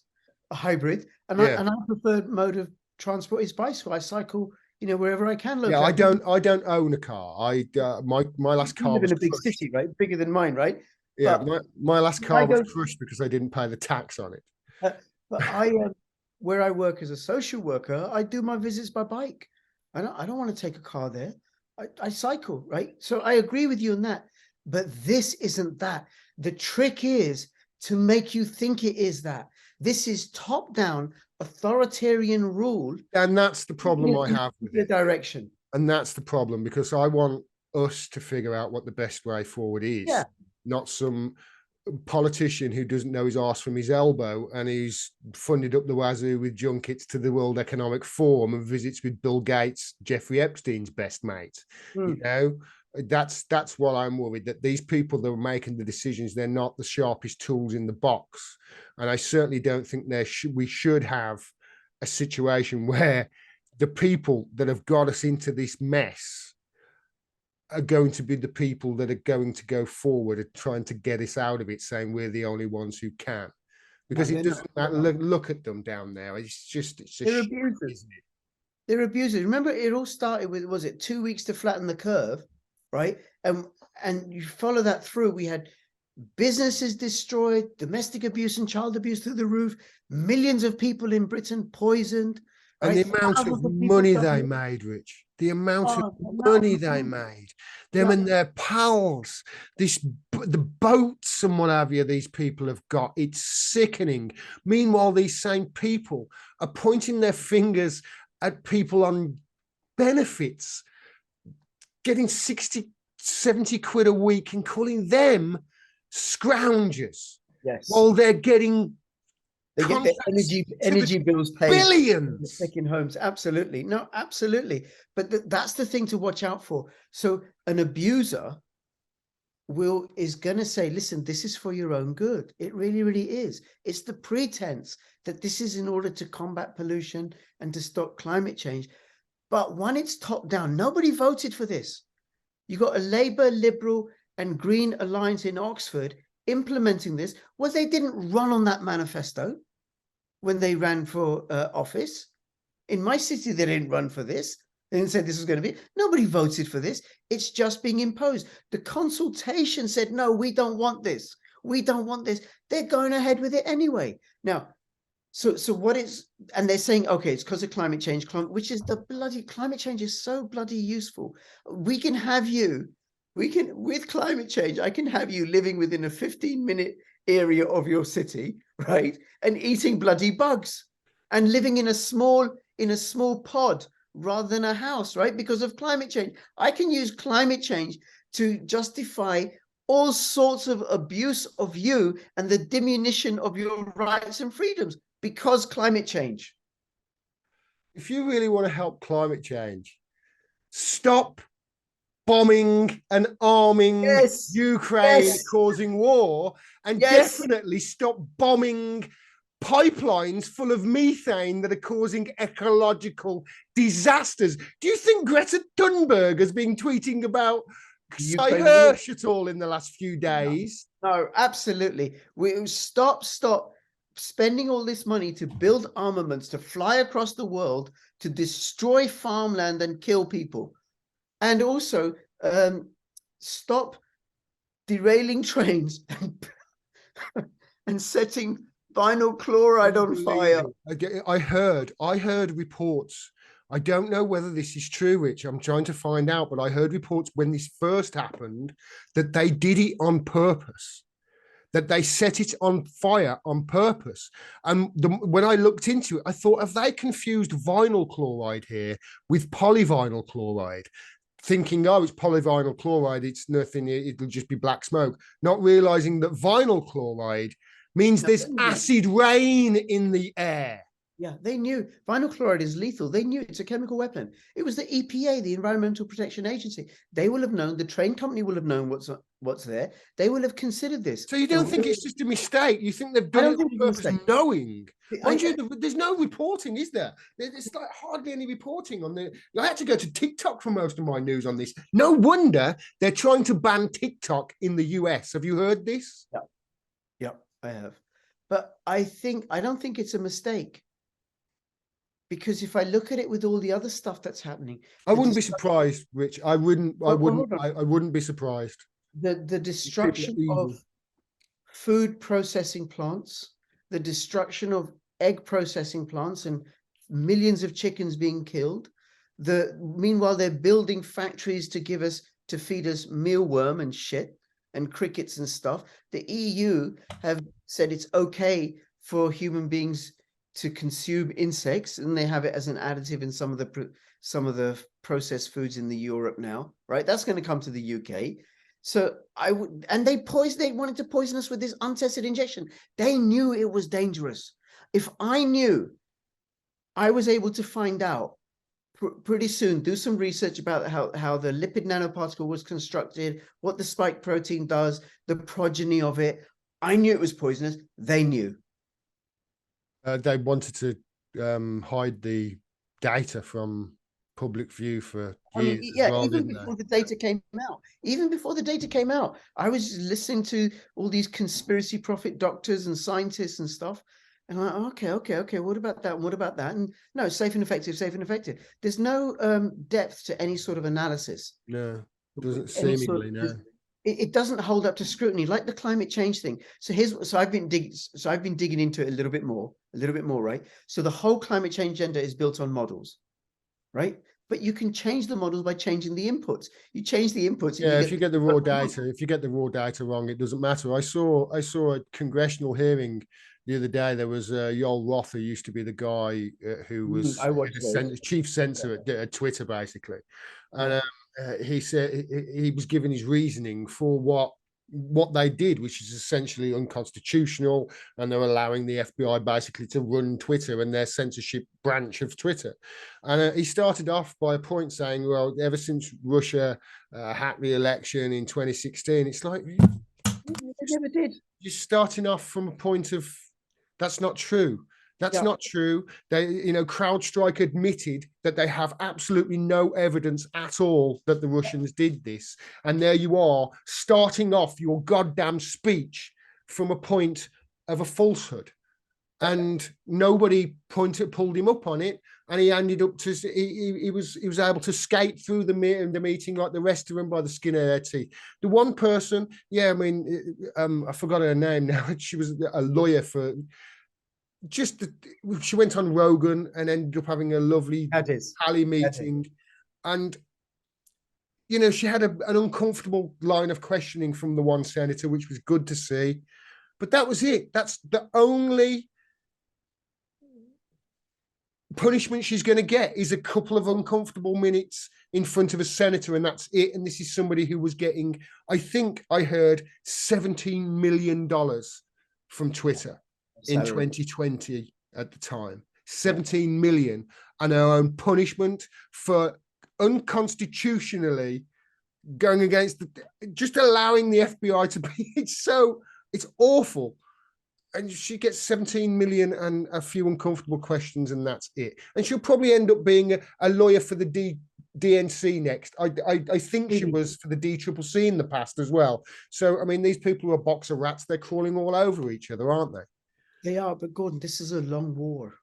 a hybrid, and our preferred mode of transport is bicycle. I cycle, wherever I can. Yeah, I don't own a car. My last car was in a big city, right? Bigger than mine, right? Yeah, my last car was crushed because I didn't pay the tax on it. But where I work as a social worker, I do my visits by bike. I don't want to take a car there. I cycle, right? So I agree with you on that. But this isn't that. The trick is to make you think it is that. This is top-down authoritarian rule, and that's the problem I have with it. Direction, and that's the problem, because I want us to figure out what the best way forward is, not some politician who doesn't know his arse from his elbow and he's funded up the wazoo with junkets to the World Economic Forum and visits with Bill Gates, Jeffrey Epstein's best mate. That's what I'm worried, that these people that are making the decisions, they're not the sharpest tools in the box. And I certainly don't think we should have a situation where the people that have got us into this mess are going to be the people that are going to go forward and trying to get us out of it, saying we're the only ones who can. because No, it they're doesn't not. matter. Look at them down there. It's a They're shit, abusers. isn't it? They're abusers. Remember, it all started with, was it 2 weeks to flatten the curve, right? And you follow that through. We had businesses destroyed, domestic abuse and child abuse through the roof, millions of people in Britain poisoned. And right? the amount of Thousands people money they suffering. made, Rich, the amount of the money amount of they money. made, them Yeah. and their pals, the boats and what have you, these people have got. It's sickening. Meanwhile, these same people are pointing their fingers at people on benefits, getting 60, 70 quid a week and calling them scroungers. Yes. While they're getting They get the energy bills paid. Billions. Second homes. Absolutely. No, absolutely. But that's the thing to watch out for. So an abuser is going to say, listen, this is for your own good. It really, really is. It's the pretense that this is in order to combat pollution and to stop climate change. But when it's top down, nobody voted for this. You got a Labour, Liberal and Green alliance in Oxford implementing this. Well, they didn't run on that manifesto when they ran for office. In my city, they didn't run for this. They didn't say this was going to be. Nobody voted for this. It's just being imposed. The consultation said, no, we don't want this. We don't want this. They're going ahead with it anyway. Now, so what is, and they're saying, okay, it's because of climate change, which is the bloody, climate change is so bloody useful. We can have you, with climate change, I can have you living within a 15-minute area of your city, right? And eating bloody bugs and living in a small pod rather than a house, right? Because of climate change. I can use climate change to justify all sorts of abuse of you and the diminution of your rights and freedoms because climate change. If you really want to help climate change, stop bombing and arming Ukraine, causing war, and definitely stop bombing pipelines full of methane that are causing ecological disasters. Do you think Greta Thunberg has been tweeting about Sy Hersh at all in the last few days? No, absolutely. We stop spending all this money to build armaments, to fly across the world, to destroy farmland and kill people. And also stop derailing trains and setting vinyl chloride on fire. I heard reports. I don't know whether this is true, Rich. I'm trying to find out, but I heard reports when this first happened that they did it on purpose, that they set it on fire on purpose. And when I looked into it, I thought, have they confused vinyl chloride here with polyvinyl chloride? Thinking, oh, it's polyvinyl chloride, it's nothing, it'll just be black smoke. Not realizing that vinyl chloride means there's acid rain in the air. Yeah, they knew vinyl chloride is lethal. They knew it's a chemical weapon. It was the EPA, the Environmental Protection Agency. They will have known, the train company will have known what's there. They will have considered this. So you don't think it's just a mistake? You think they've done it on purpose, knowing? Mind you, there's no reporting, is there? There's like hardly any reporting on the. I had to go to TikTok for most of my news on this. No wonder they're trying to ban TikTok in the US. Have you heard this? Yeah, I have. But I don't think it's a mistake. Because if I look at it with all the other stuff that's happening, I wouldn't be surprised, Rich. I wouldn't be surprised. The destruction of food processing plants, the destruction of egg processing plants, and millions of chickens being killed. Meanwhile, they're building factories to feed us mealworm and shit and crickets and stuff. The EU have said it's okay for human beings to consume insects, and they have it as an additive in some of the processed foods in the Europe now, right? That's going to come to the UK. So they wanted to poison us with this untested injection. They knew it was dangerous. If I knew, I was able to find out pretty soon, do some research about how the lipid nanoparticle was constructed, what the spike protein does, the progeny of it. I knew it was poisonous. They knew. They wanted to hide the data from public view for I mean, years as yeah, well, even didn't before they? the data came out, I was listening to all these conspiracy prophet doctors and scientists and stuff. And I'm like, okay, what about that? What about that? And no, safe and effective, safe and effective. There's no depth to any sort of analysis. No, doesn't Any sort seemingly, no. it doesn't hold up to scrutiny, like the climate change thing. So I've been digging into it a little bit more, right? So the whole climate change agenda is built on models, right? But you can change the models by changing the inputs. You change the inputs. Yeah, if you get the raw data, wrong, it doesn't matter. I saw a congressional hearing the other day. There was Yoel Roth, who used to be the guy who was chief censor at Twitter, basically, and he said he was giving his reasoning for what they did, which is essentially unconstitutional, and they're allowing the FBI basically to run Twitter and their censorship branch of Twitter. And he started off by a point saying, well, ever since Russia hacked the election in 2016, it's like, they never did. You're starting off from a point of, that's not true. That's not true. They, CrowdStrike admitted that they have absolutely no evidence at all that the Russians did this. And there you are, starting off your goddamn speech from a point of a falsehood. And nobody pulled him up on it. And he ended up to, he was able to skate through the meeting like the rest of them by the skin of their teeth. The one person, I forgot her name now. She was a lawyer for, she went on Rogan and ended up having a lovely tally meeting. And, she had an uncomfortable line of questioning from the one senator, which was good to see. But that was it. That's the only punishment she's going to get, is a couple of uncomfortable minutes in front of a senator, and that's it. And this is somebody who was getting, I think I heard, $17 million from Twitter in 2020 at the time. 17 million, and our own punishment for unconstitutionally going against just allowing the FBI to be, it's awful. And she gets 17 million and a few uncomfortable questions, and that's it. And she'll probably end up being a lawyer for the DNC next. I think she was for the DCCC in the past as well. So, I mean, these people are a box of rats. They're crawling all over each other, aren't they? They are, but Gordon, this is a long war,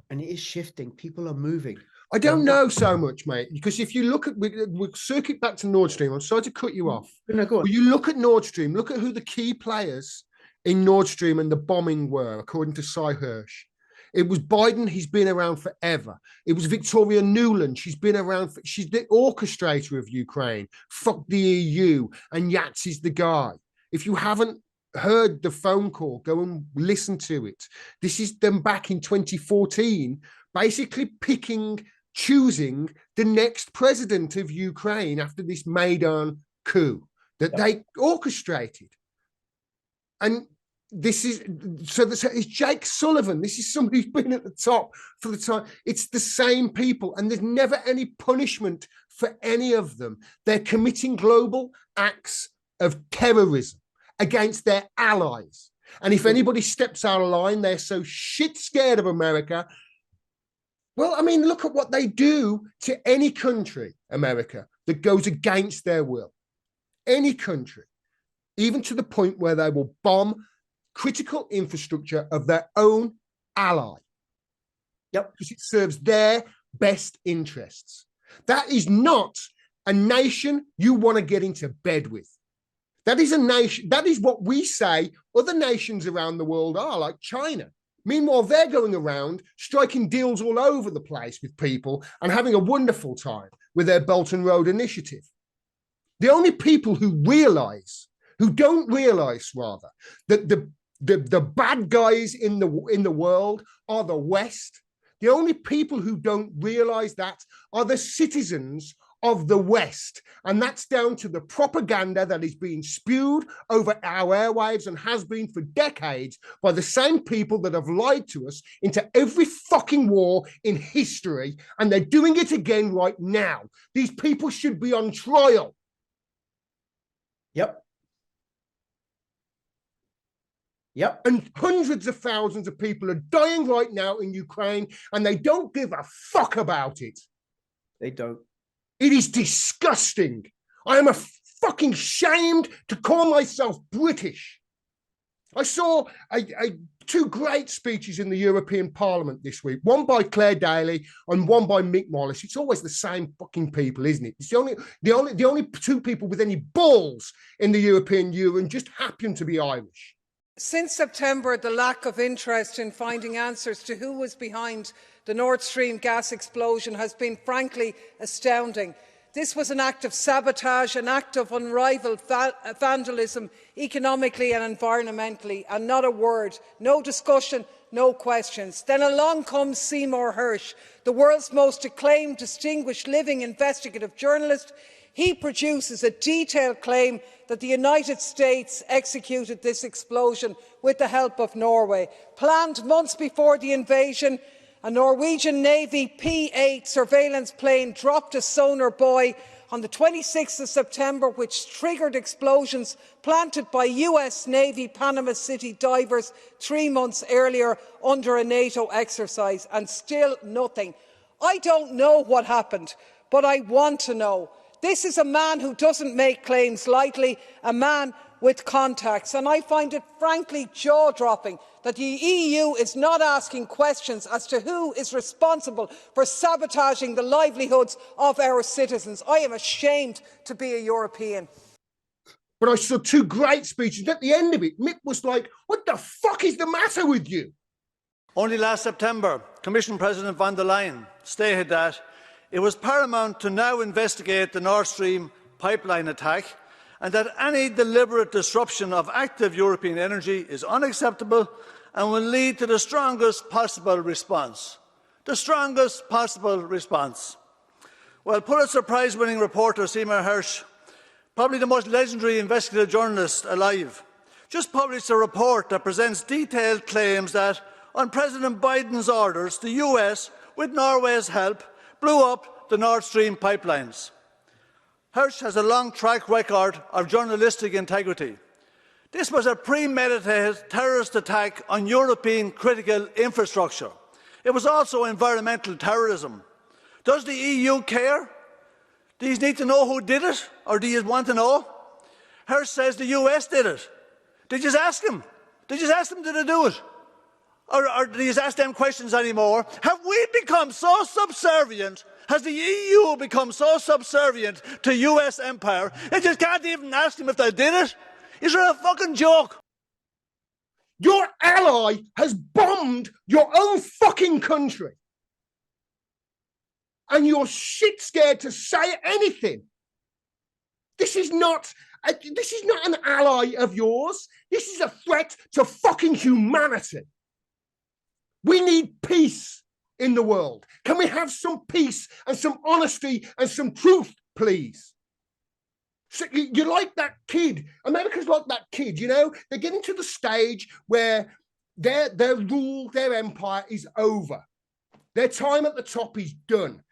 and it is shifting. People are moving. I don't know so much, mate, because if you look at, we'll circuit back to Nord Stream. I'm sorry to cut you off. No, go on. But you look at Nord Stream, look at who the key players in Nord Stream and the bombing were, according to Sy Hersh. It was Biden. He's been around forever. It was Victoria Nuland. She's been around. She's the orchestrator of Ukraine. Fuck the EU. And Yats is the guy. If you haven't heard the phone call, go and listen to it. This is them back in 2014, basically choosing the next president of Ukraine after this Maidan coup that they orchestrated. And this is, it's Jake Sullivan. This is somebody who's been at the top for the time. It's the same people, and there's never any punishment for any of them. They're committing global acts of terrorism against their allies. And if anybody steps out of line, they're so shit scared of America. Well, I mean, look at what they do to any country, America, that goes against their will. Any country, even to the point where they will bomb critical infrastructure of their own ally. Yep. Because it serves their best interests. That is not a nation you want to get into bed with. That is a nation, that is what we say other nations around the world are, like China. Meanwhile, they're going around striking deals all over the place with people and having a wonderful time with their Belt and Road Initiative. The only people who don't realize rather, that the bad guys in the world are the West. The only people who don't realize that are the citizens of the West. And that's down to the propaganda that is being spewed over our airwaves and has been for decades by the same people that have lied to us into every fucking war in history. And they're doing it again right now. These people should be on trial. Yep. And hundreds of thousands of people are dying right now in Ukraine, and they don't give a fuck about it. They don't. It is disgusting. I am fucking shamed to call myself British. I saw two great speeches in the European Parliament this week, one by Claire Daly and one by Mick Wallace. It's always the same fucking people, isn't it? It's the only two people with any balls in the European Union just happen to be Irish. Since September, the lack of interest in finding answers to who was behind the Nord Stream gas explosion has been frankly astounding. This was an act of sabotage, an act of unrivalled vandalism, economically and environmentally, and not a word, no discussion, no questions. Then along comes Sy Hersh, the world's most acclaimed, distinguished living investigative journalist. He produces a detailed claim that the United States executed this explosion with the help of Norway. Planned months before the invasion, a Norwegian Navy P-8 surveillance plane dropped a sonar buoy on the 26th of September, which triggered explosions planted by US Navy Panama City divers 3 months earlier under a NATO exercise, and still nothing. I don't know what happened, but I want to know. This is a man who doesn't make claims lightly, a man with contacts, and I find it frankly jaw-dropping that the EU is not asking questions as to who is responsible for sabotaging the livelihoods of our citizens. I am ashamed to be a European. But I saw two great speeches. At the end of it, Mick was like, what the fuck is the matter with you? Only last September, Commission President von der Leyen stated that it was paramount to now investigate the Nordstream Pipeline attack, and that any deliberate disruption of active European energy is unacceptable and will lead to the strongest possible response. The strongest possible response. Well, Pulitzer Prize-winning reporter Sy Hersh, probably the most legendary investigative journalist alive, just published a report that presents detailed claims that, on President Biden's orders, the US, with Norway's help, blew up the Nord Stream pipelines. Hersh has a long track record of journalistic integrity. This was a premeditated terrorist attack on European critical infrastructure. It was also environmental terrorism. Does the EU care? Do you need to know who did it, or do you want to know? Hersh says the US did it. Did you ask him? Did you ask them, did they do it? Or do you ask them questions anymore? Have we become so subservient? Has the EU become so subservient to US empire, they just can't even ask them if they did it? Is it a fucking joke? Your ally has bombed your own fucking country. And you're shit scared to say anything. This is not an ally of yours. This is a threat to fucking humanity. We need peace in the world. Can we have some peace and some honesty and some truth, please? So you're like that kid. America's like that kid, you know? They're getting to the stage where their rule, their empire is over. Their time at the top is done.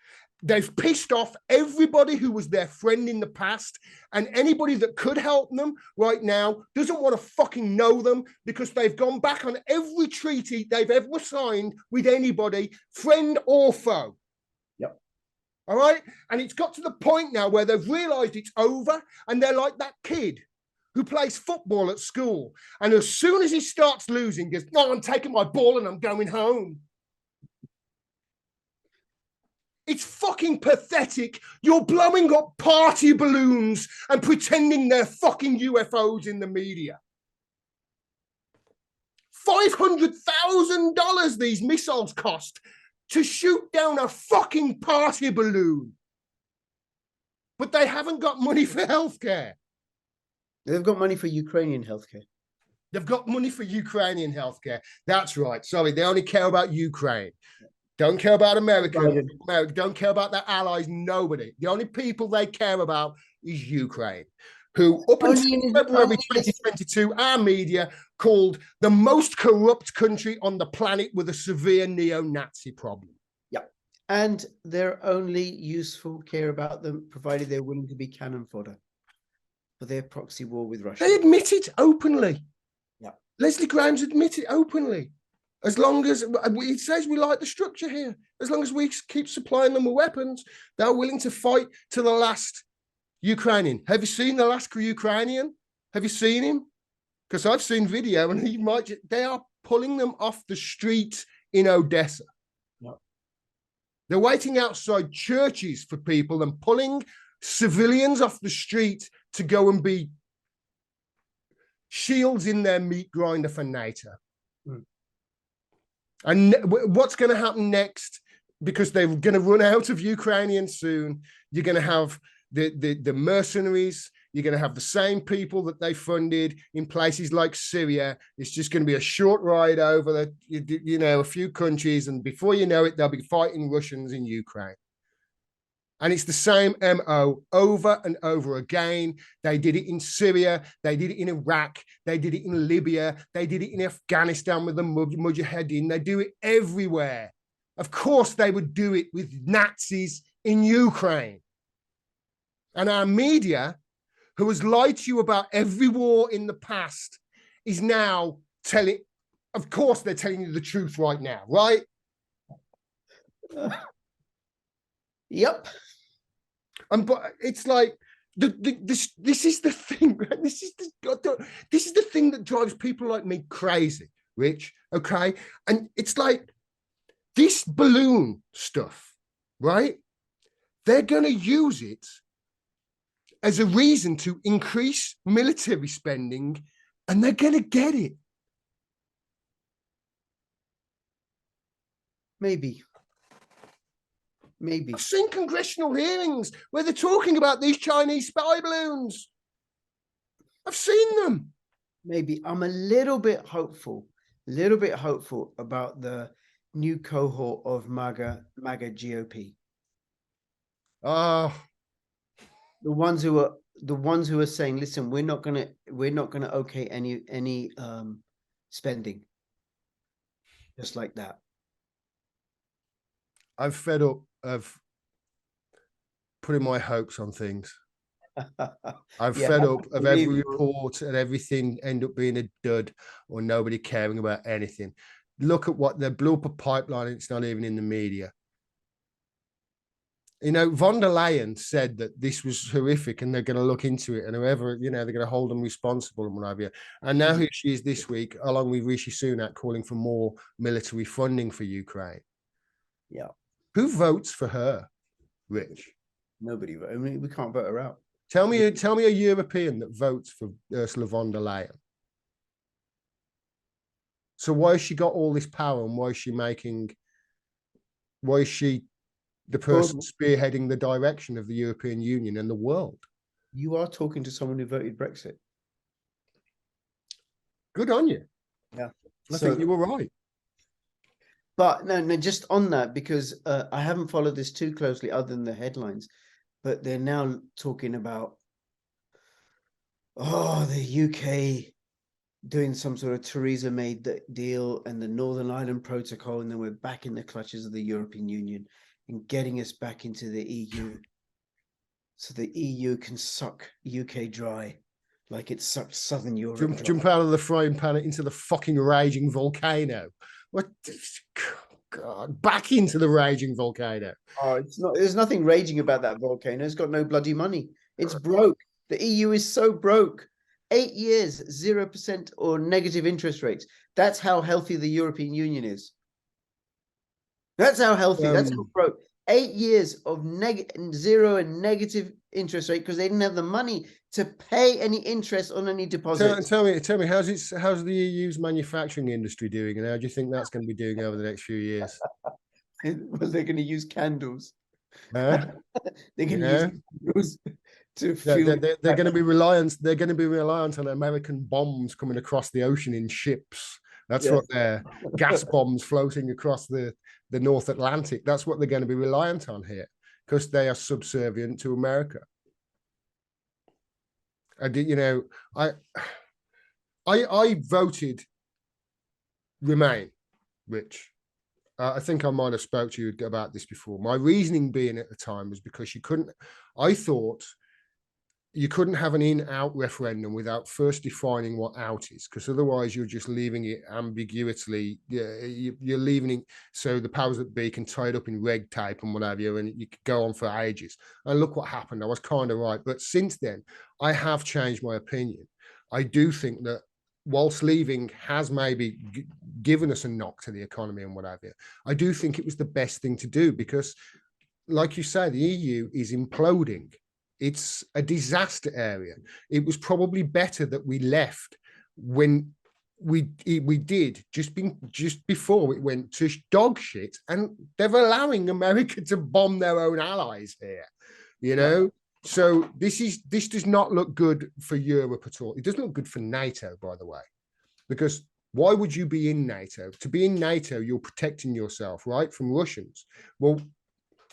They've pissed off everybody who was their friend in the past, and anybody that could help them right now doesn't want to fucking know them because they've gone back on every treaty they've ever signed with anybody, friend or foe. Yep. All right? And it's got to the point now where they've realized it's over, and they're like that kid who plays football at school. And as soon as he starts losing, goes, no, I'm taking my ball and I'm going home. It's fucking pathetic. You're blowing up party balloons and pretending they're fucking UFOs in the media. $500,000 these missiles cost to shoot down a fucking party balloon. But they haven't got money for healthcare. They've got money for Ukrainian healthcare. They've got money for Ukrainian healthcare. That's right. Sorry, they only care about Ukraine. Don't care about America. Don't care about their allies. Nobody. The only people they care about is Ukraine, who up until February 2022, our media called the most corrupt country on the planet with a severe neo-Nazi problem. Yeah. And they're only useful, care about them, provided they're willing to be cannon fodder for their proxy war with Russia. They admit it openly. Yeah. Leslie Graham's admitted openly. As long as it says we like the structure here, as long as we keep supplying them with weapons, they're willing to fight to the last Ukrainian. Have you seen the last Ukrainian? Have you seen him? Because I've seen video, and they are pulling them off the street in Odessa. Yep. They're waiting outside churches for people and pulling civilians off the street to go and be shields in their meat grinder for NATO. And what's going to happen next? Because they're going to run out of Ukrainians soon. You're going to have the mercenaries. You're going to have the same people that they funded in places like Syria. It's just going to be a short ride over a few countries, and before you know it, they'll be fighting Russians in Ukraine. And it's the same MO over and over again. They did it in Syria. They did it in Iraq. They did it in Libya. They did it in Afghanistan with the Mujahideen. They do it everywhere. Of course, they would do it with Nazis in Ukraine. And our media, who has lied to you about every war in the past, is now telling, of course, they're telling you the truth right now, right? Yep. But it's like this is the thing. This is the thing that drives people like me crazy, Rich. Okay, and it's like this balloon stuff, right? They're going to use it as a reason to increase military spending, and they're going to get it. Maybe. I've seen congressional hearings where they're talking about these Chinese spy balloons. I've seen them. Maybe. I'm a little bit hopeful about the new cohort of MAGA GOP. Oh, the ones who are saying, listen, we're not gonna okay any spending, just like that. I'm fed up of putting my hopes on things. I'm fed up of every report and everything end up being a dud or nobody caring about anything. Look at what they blew up a pipeline and it's not even in the media. You know, von der Leyen said that this was horrific and they're going to look into it, and whoever, they're going to hold them responsible and what have you. And now here she is this week, along with Rishi Sunak, calling for more military funding for Ukraine. Yeah. Who votes for her, Rich? Nobody. I mean, we can't vote her out. Tell me a European that votes for Ursula von der Leyen. So why has she got all this power, and why is she the person spearheading the direction of the European Union and the world? You are talking to someone who voted Brexit. Good on you. Yeah. I think you were right. But no, just on that, because I haven't followed this too closely other than the headlines, but they're now talking about, the UK doing some sort of Theresa May deal and the Northern Ireland Protocol, and then we're back in the clutches of the European Union and getting us back into the EU, so the EU can suck UK dry like it sucked Southern Europe. Jump out of the frying pan into the fucking raging volcano. What? God, back into the raging volcano. Oh, it's not. There's nothing raging about that volcano. It's got no bloody money. It's broke. The EU is so broke. 8 years, 0% or negative interest rates. That's how healthy the European Union is. That's how healthy. That's how broke. 8 years of zero and negative interest rate because they didn't have the money to pay any interest on any deposits. Tell me, how's the EU's manufacturing industry doing, and how do you think that's going to be doing over the next few years? Well, they're going to use candles. Huh? They're going to use candles to fuel. They're going to be reliant. They're going to be reliant on American bombs coming across the ocean in ships. That's what they're gas bombs floating across the North Atlantic. That's what they're going to be reliant on here, because they are subservient to America. I voted Remain, Rich. I think I might have spoke to you about this before. My reasoning being at the time was because I thought you couldn't have an in-out referendum without first defining what out is, because otherwise you're just leaving it ambiguously. You're leaving it so the powers that be can tie it up in red tape and what have you, and you could go on for ages. And look what happened. I was kind of right. But since then, I have changed my opinion. I do think that whilst leaving has maybe given us a knock to the economy and what have you, I do think it was the best thing to do because, like you say, the EU is imploding. It's a disaster area. It was probably better that we left when we did, just before it went to dog shit, and they're allowing America to bomb their own allies here, you know? So this does not look good for Europe at all. It doesn't look good for NATO, by the way, because why would you be in NATO? To be in NATO, you're protecting yourself, right, from Russians. Well,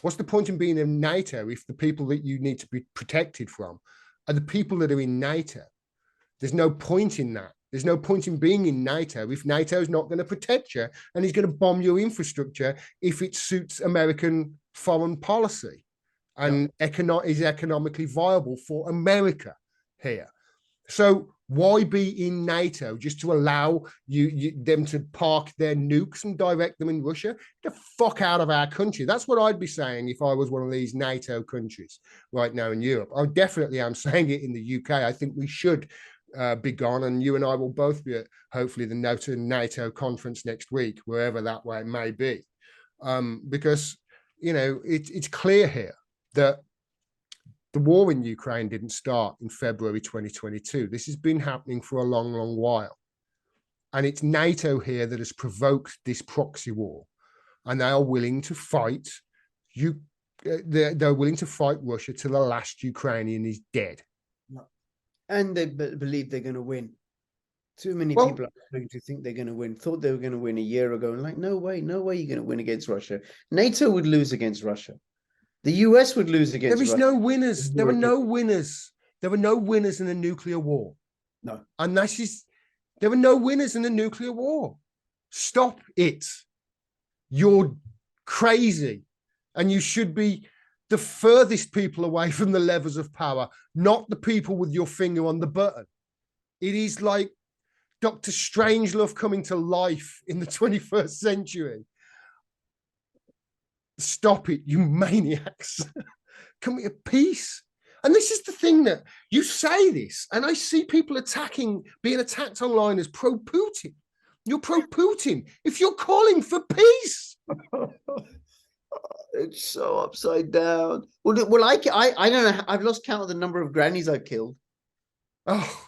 what's the point in being in NATO if the people that you need to be protected from are the people that are in NATO? There's no point in that. There's no point in being in NATO if NATO is not going to protect you and is going to bomb your infrastructure if it suits American foreign policy and is economically viable for America here. So why be in NATO just to allow them to park their nukes and direct them in Russia? Get the fuck out of our country. That's what I'd be saying if I was one of these NATO countries right now in Europe. I definitely am saying it in the UK. I think we should be gone, and you and I will both be at hopefully the NATO conference next week, wherever that way it may be, because you know it's clear here that the war in Ukraine didn't start in February 2022. This has been happening for a long, long while. And it's NATO here that has provoked this proxy war. And they are willing to fight they're willing to fight Russia till the last Ukrainian is dead. And they believe they're going to win. Too many people are going to think they're going to win. Thought they were going to win a year ago. And like, no way you're going to win against Russia. NATO would lose against Russia. The US would lose against Russia. There is no winners. There were no winners. There were no winners in a nuclear war. No. And there were no winners in a nuclear war. Stop it. You're crazy. And you should be the furthest people away from the levers of power, not the people with your finger on the button. It is like Dr. Strangelove coming to life in the 21st century. Stop it, you maniacs. Can we have peace? And this is the thing that you say this, and I see people being attacked online as pro-Putin. You're pro-Putin if you're calling for peace. It's so upside down. Well, I don't know. I've lost count of the number of grannies I killed. Oh.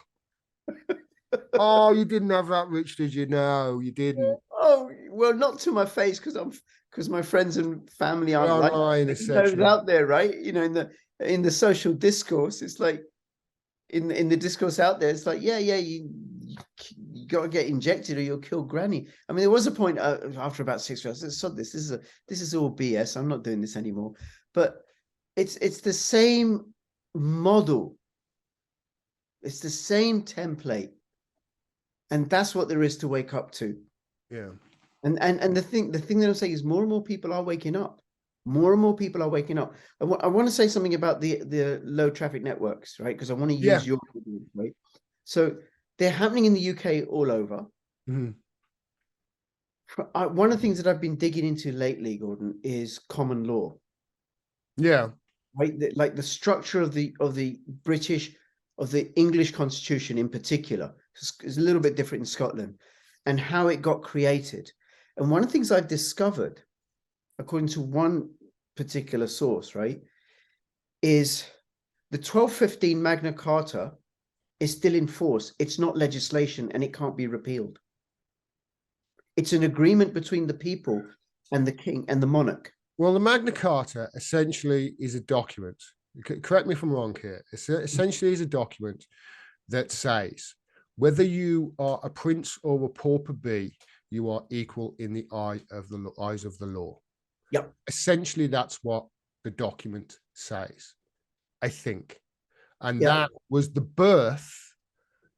Oh, you didn't have that, Rich, did you? No, you didn't. Oh, well, not to my face because my friends and family aren't online, like out there, right? You know, in the social discourse, it's like in the discourse out there, it's like, you got to get injected or you'll kill granny. I mean, there was a point after about 6 years. I said, this is all BS. I'm not doing this anymore. But it's the same model. It's the same template. And that's what there is to wake up to. Yeah. And the thing that I'm saying is more and more people are waking up. More and more people are waking up. I want to say something about the low traffic networks, right? Because I want to use your right. So they're happening in the UK all over. Mm-hmm. One of the things that I've been digging into lately, Gordon, is common law. Yeah. Right. Like the structure of the English Constitution in particular. It's a little bit different in Scotland, and how it got created. And one of the things I've discovered, according to one particular source, right, is the 1215 Magna Carta is still in force. It's not legislation and it can't be repealed. It's an agreement between the people and the king and the monarch. Well, the Magna Carta essentially is a document. Correct me if I'm wrong here. It essentially is a document that says whether you are a prince or a pauper bee, you are equal in the eyes of the law. Yep. Essentially, that's what the document says, I think. And that was the birth.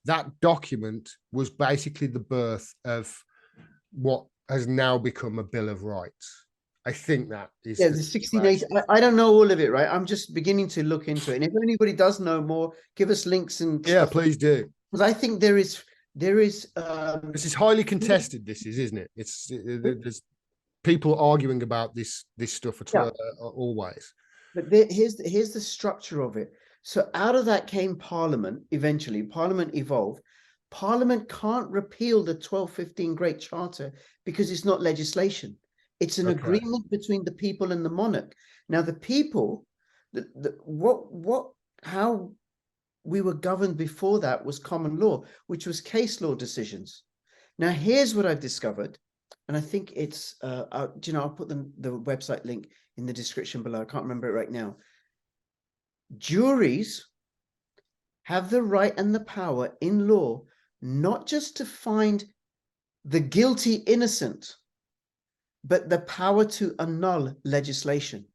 That document was basically the birth of what has now become a Bill of Rights. I think that is the 1680. I don't know all of it, right? I'm just beginning to look into it. And if anybody does know more, give us links and yeah, please do. Because I think there is this is highly contested. This is, isn't it? There's people arguing about this stuff always. But here's the structure of it. So out of that came Parliament. Eventually, Parliament evolved. Parliament can't repeal the 1215 Great Charter because it's not legislation. It's an agreement between the people and the monarch. Now, the people, how we were governed before that was common law, which was case law decisions. Now, here's what I've discovered, and I think it's, I'll put the website link in the description below. I can't remember it right now. Juries have the right and the power in law, not just to find the guilty innocent, but the power to annul legislation.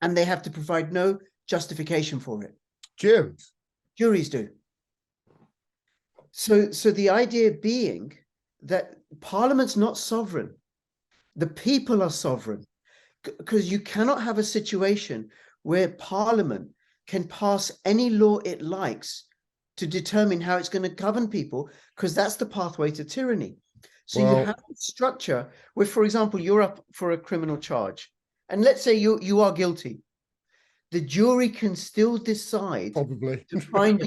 And they have to provide no justification for it. Juries do. So the idea being that Parliament's not sovereign. The people are sovereign. Because you cannot have a situation where Parliament can pass any law it likes to determine how it's going to govern people, because that's the pathway to tyranny. So you have a structure where, for example, you're up for a criminal charge. And let's say you are guilty. The jury can still decide to find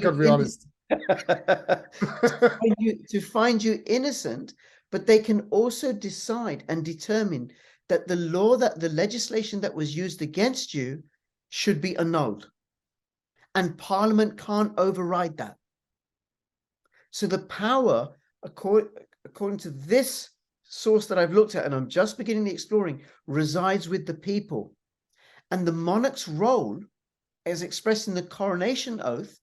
to find you innocent, but they can also decide and determine that the legislation that was used against you should be annulled. And Parliament can't override that. So the power, according to this source that I've looked at, and I'm just beginning the exploring, resides with the people. And the monarch's role, as expressed in the coronation oath,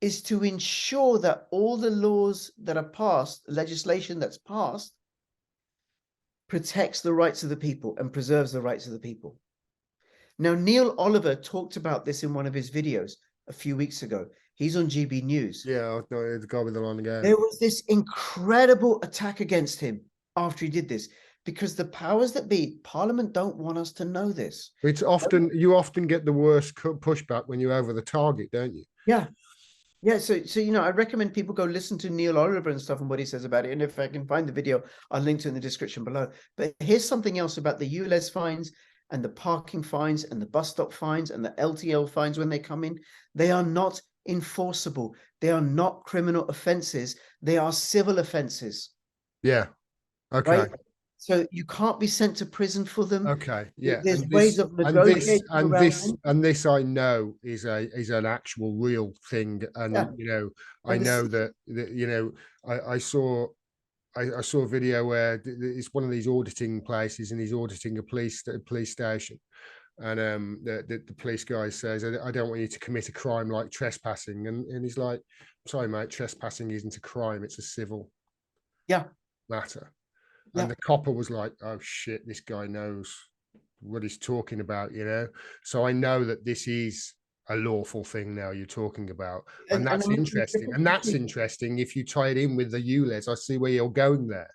is to ensure that all the laws that are passed, legislation that's passed, protects the rights of the people and preserves the rights of the people. Now, Neil Oliver talked about this in one of his videos a few weeks ago. He's on GB News. Yeah, the guy with the line again. There was this incredible attack against him after he did this, because the powers that be, Parliament, don't want us to know this. It's often, you often get the worst pushback when you're over the target, don't you? Yeah. Yeah, so I recommend people go listen to Neil Oliver and stuff and what he says about it. And if I can find the video, I'll link to it in the description below. But here's something else about the ULEZ fines and the parking fines and the bus stop fines and the LTL fines when they come in. They are not enforceable. They are not criminal offenses. They are civil offenses. Yeah. Okay. Right? So you can't be sent to prison for them. Okay, yeah. There's ways of negotiating and this I know is an actual real thing, and I know that I saw a video where it's one of these auditing places, and he's auditing a police station, and the police guy says, "I don't want you to commit a crime like trespassing," and he's like, "Sorry, mate, trespassing isn't a crime; it's a civil matter." And the copper was like, "Oh shit, this guy knows what he's talking about," So I know that this is a lawful thing now you're talking about, and that's interesting. And that's interesting if you tie it in with the ULEZ. I see where you're going there.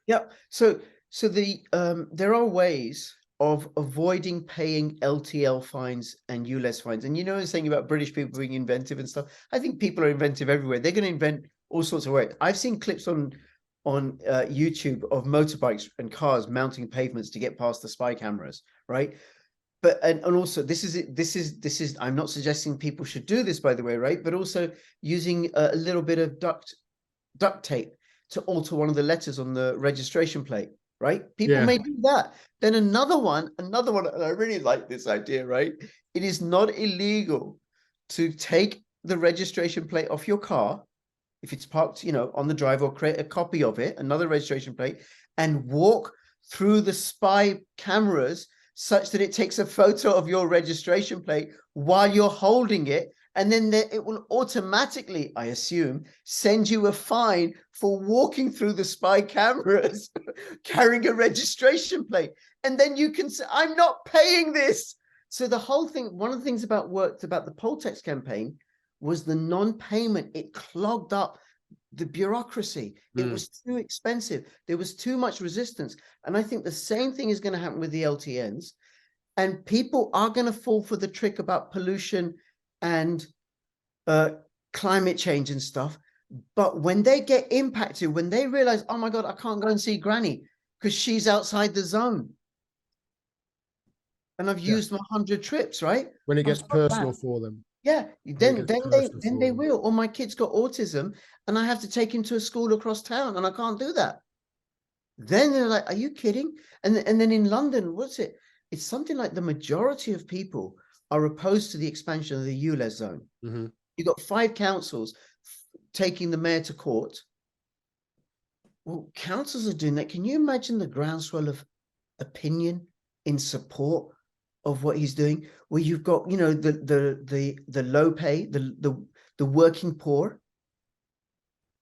Yeah. So there are ways of avoiding paying LTL fines and ULEZ fines. And the thing about British people being inventive and stuff. I think people are inventive everywhere. They're going to invent all sorts of ways. I've seen clips on YouTube of motorbikes and cars mounting pavements to get past the spy cameras, right? But and also this is I'm not suggesting people should do this, by the way, right? But also using a little bit of duct tape to alter one of the letters on the registration plate, right? People may do that. Then another one, and I really like this idea, right? It is not illegal to take the registration plate off your car if it's parked, on the drive, or create a copy of it, another registration plate, and walk through the spy cameras such that it takes a photo of your registration plate while you're holding it. And then it will automatically, I assume, send you a fine for walking through the spy cameras carrying a registration plate. And then you can say, "I'm not paying this." So the whole thing, one of the things about the poll tax campaign was the non-payment. It clogged up the bureaucracy. It was too expensive. There was too much resistance. And I think the same thing is going to happen with the LTNs. And people are going to fall for the trick about pollution and climate change and stuff. But when they get impacted, when they realize, oh my God, I can't go and see Granny because she's outside the zone. And I've used my 100 trips, right? When it gets personal for them. Yeah, then they will. Or my kid's got autism and I have to take him to a school across town and I can't do that. Then they're like, are you kidding? And then in London, what's it? It's something like the majority of people are opposed to the expansion of the ULEZ zone. You've got 5 councils taking the mayor to court. Well, councils are doing that. Can you imagine the groundswell of opinion in support of what he's doing? Where you've got, you know, the low pay, the working poor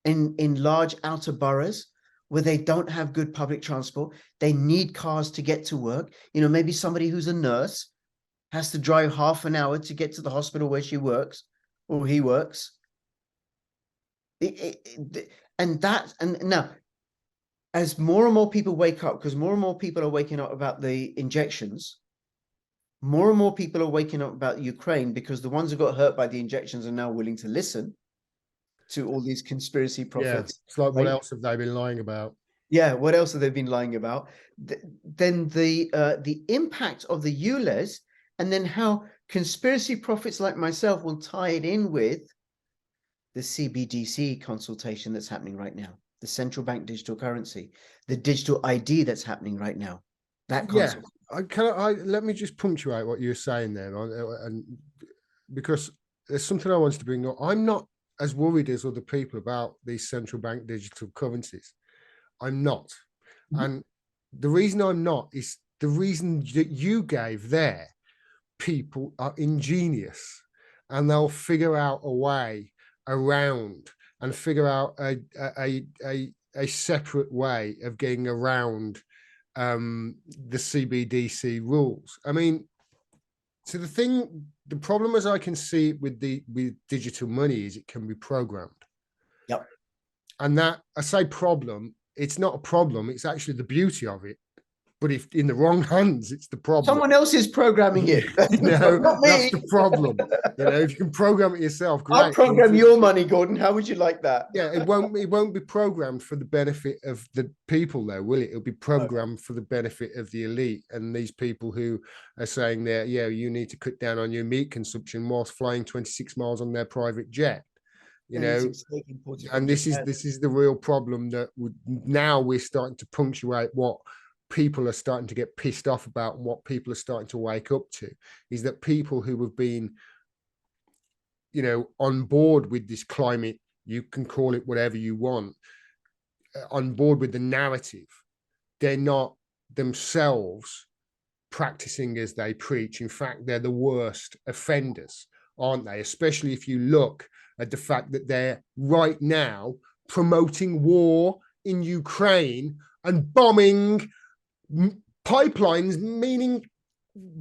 in large outer boroughs where they don't have good public transport. They need cars to get to work. You know, maybe somebody who's a nurse has to drive half an hour to get to the hospital where she works or he works. And now, as more and more people wake up, because more and more people are waking up about the injections, more and more people are waking up about Ukraine because the ones who got hurt by the injections are now willing to listen to all these conspiracy prophets. Yeah, it's like, what else have they been lying about? Yeah, what else have they been lying about? Then the impact of the ULEZ, and then how conspiracy prophets like myself will tie it in with the CBDC consultation that's happening right now, the central bank digital currency, the digital ID that's happening right now. That let me just punctuate what you're saying there, and because there's something I wanted to bring up. I'm not as worried as other people about these central bank digital currencies. I'm not. And the reason I'm not is the reason that you gave there. People are ingenious and they'll figure out a way around and figure out a separate way of getting around the CBDC rules. I mean, so the problem as I can see it with digital money is it can be programmed. Yep. And that, I say problem, it's not a problem, it's actually the beauty of it. But if in the wrong hands, it's the problem. Someone else is programming it. You know, not me. That's the problem. You know, if you can program it yourself, great. I'll program your money, Gordon. How would you like that? Yeah, it won't be programmed for the benefit of the people, though, will it? It'll be programmed for the benefit of the elite and these people who are saying that, yeah, you need to cut down on your meat consumption whilst flying 26 miles on their private jet. You know, and this is the real problem that now we're starting to punctuate what people are starting to get pissed off about, and what people are starting to wake up to is that people who have been, you know, on board with this climate, you can call it whatever you want, on board with the narrative, they're not themselves practicing as they preach. In fact, they're the worst offenders, aren't they? Especially if you look at the fact that they're right now promoting war in Ukraine and bombing pipelines, meaning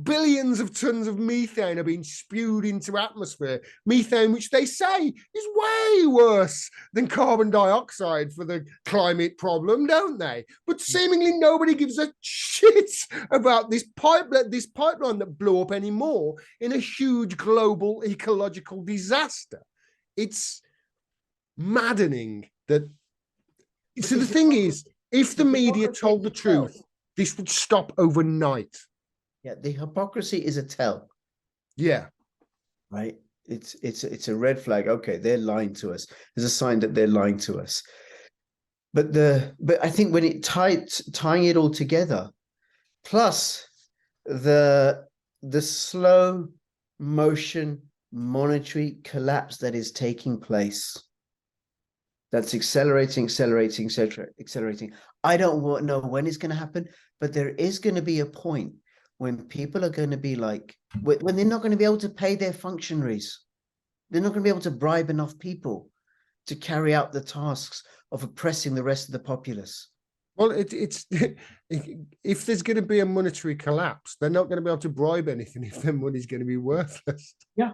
billions of tons of methane are being spewed into atmosphere. Methane, which they say is way worse than carbon dioxide for the climate problem, don't they? But seemingly nobody gives a shit about this pipeline that blew up anymore in a huge global ecological disaster. It's maddening that. So the thing is, if the media told the truth, this would stop overnight. Yeah, the hypocrisy is a tell. Yeah. Right? It's a red flag. Okay, they're lying to us. There's a sign that they're lying to us. But I think when it tying it all together, plus the slow motion monetary collapse that is taking place, that's accelerating. I don't know when it's going to happen, but there is going to be a point when people are going to be like, when they're not going to be able to pay their functionaries. They're not going to be able to bribe enough people to carry out the tasks of oppressing the rest of the populace. Well, it's if there's going to be a monetary collapse, they're not going to be able to bribe anything if their money's going to be worthless. Yeah.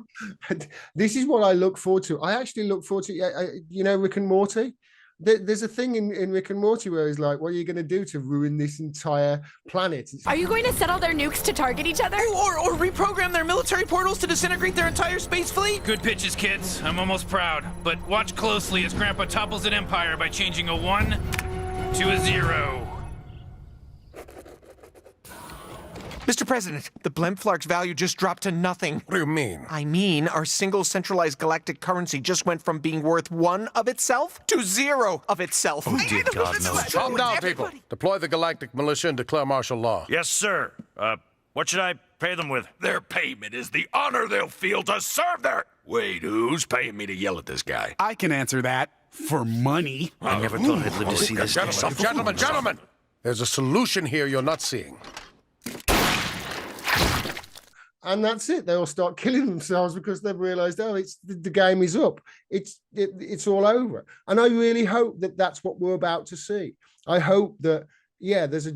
This is what I look forward to. I actually look forward to, you know, Rick and Morty. There's a thing in Rick and Morty where he's like, what are you going to do to ruin this entire planet? Are you going to set all their nukes to target each other? Or reprogram their military portals to disintegrate their entire space fleet? Good pitches, kids. I'm almost proud. But watch closely as Grandpa topples an empire by changing a 1 to a 0. Mr. President, the Blemflark's value just dropped to nothing. What do you mean? I mean, our single centralized galactic currency just went from being worth 1 of itself to 0 of itself. Oh, dear God, no. Calm down, people. Deploy the galactic militia and declare martial law. Yes, sir. What should I pay them with? Their payment is the honor they'll feel to serve their... Wait, who's paying me to yell at this guy? I can answer that. For money. I never thought I'd live to see this. Gentlemen, there's a solution here you're not seeing. And that's it. They all start killing themselves because they've realized, oh, it's the game is up. It's all over. And I really hope that that's what we're about to see. I hope that, yeah, there's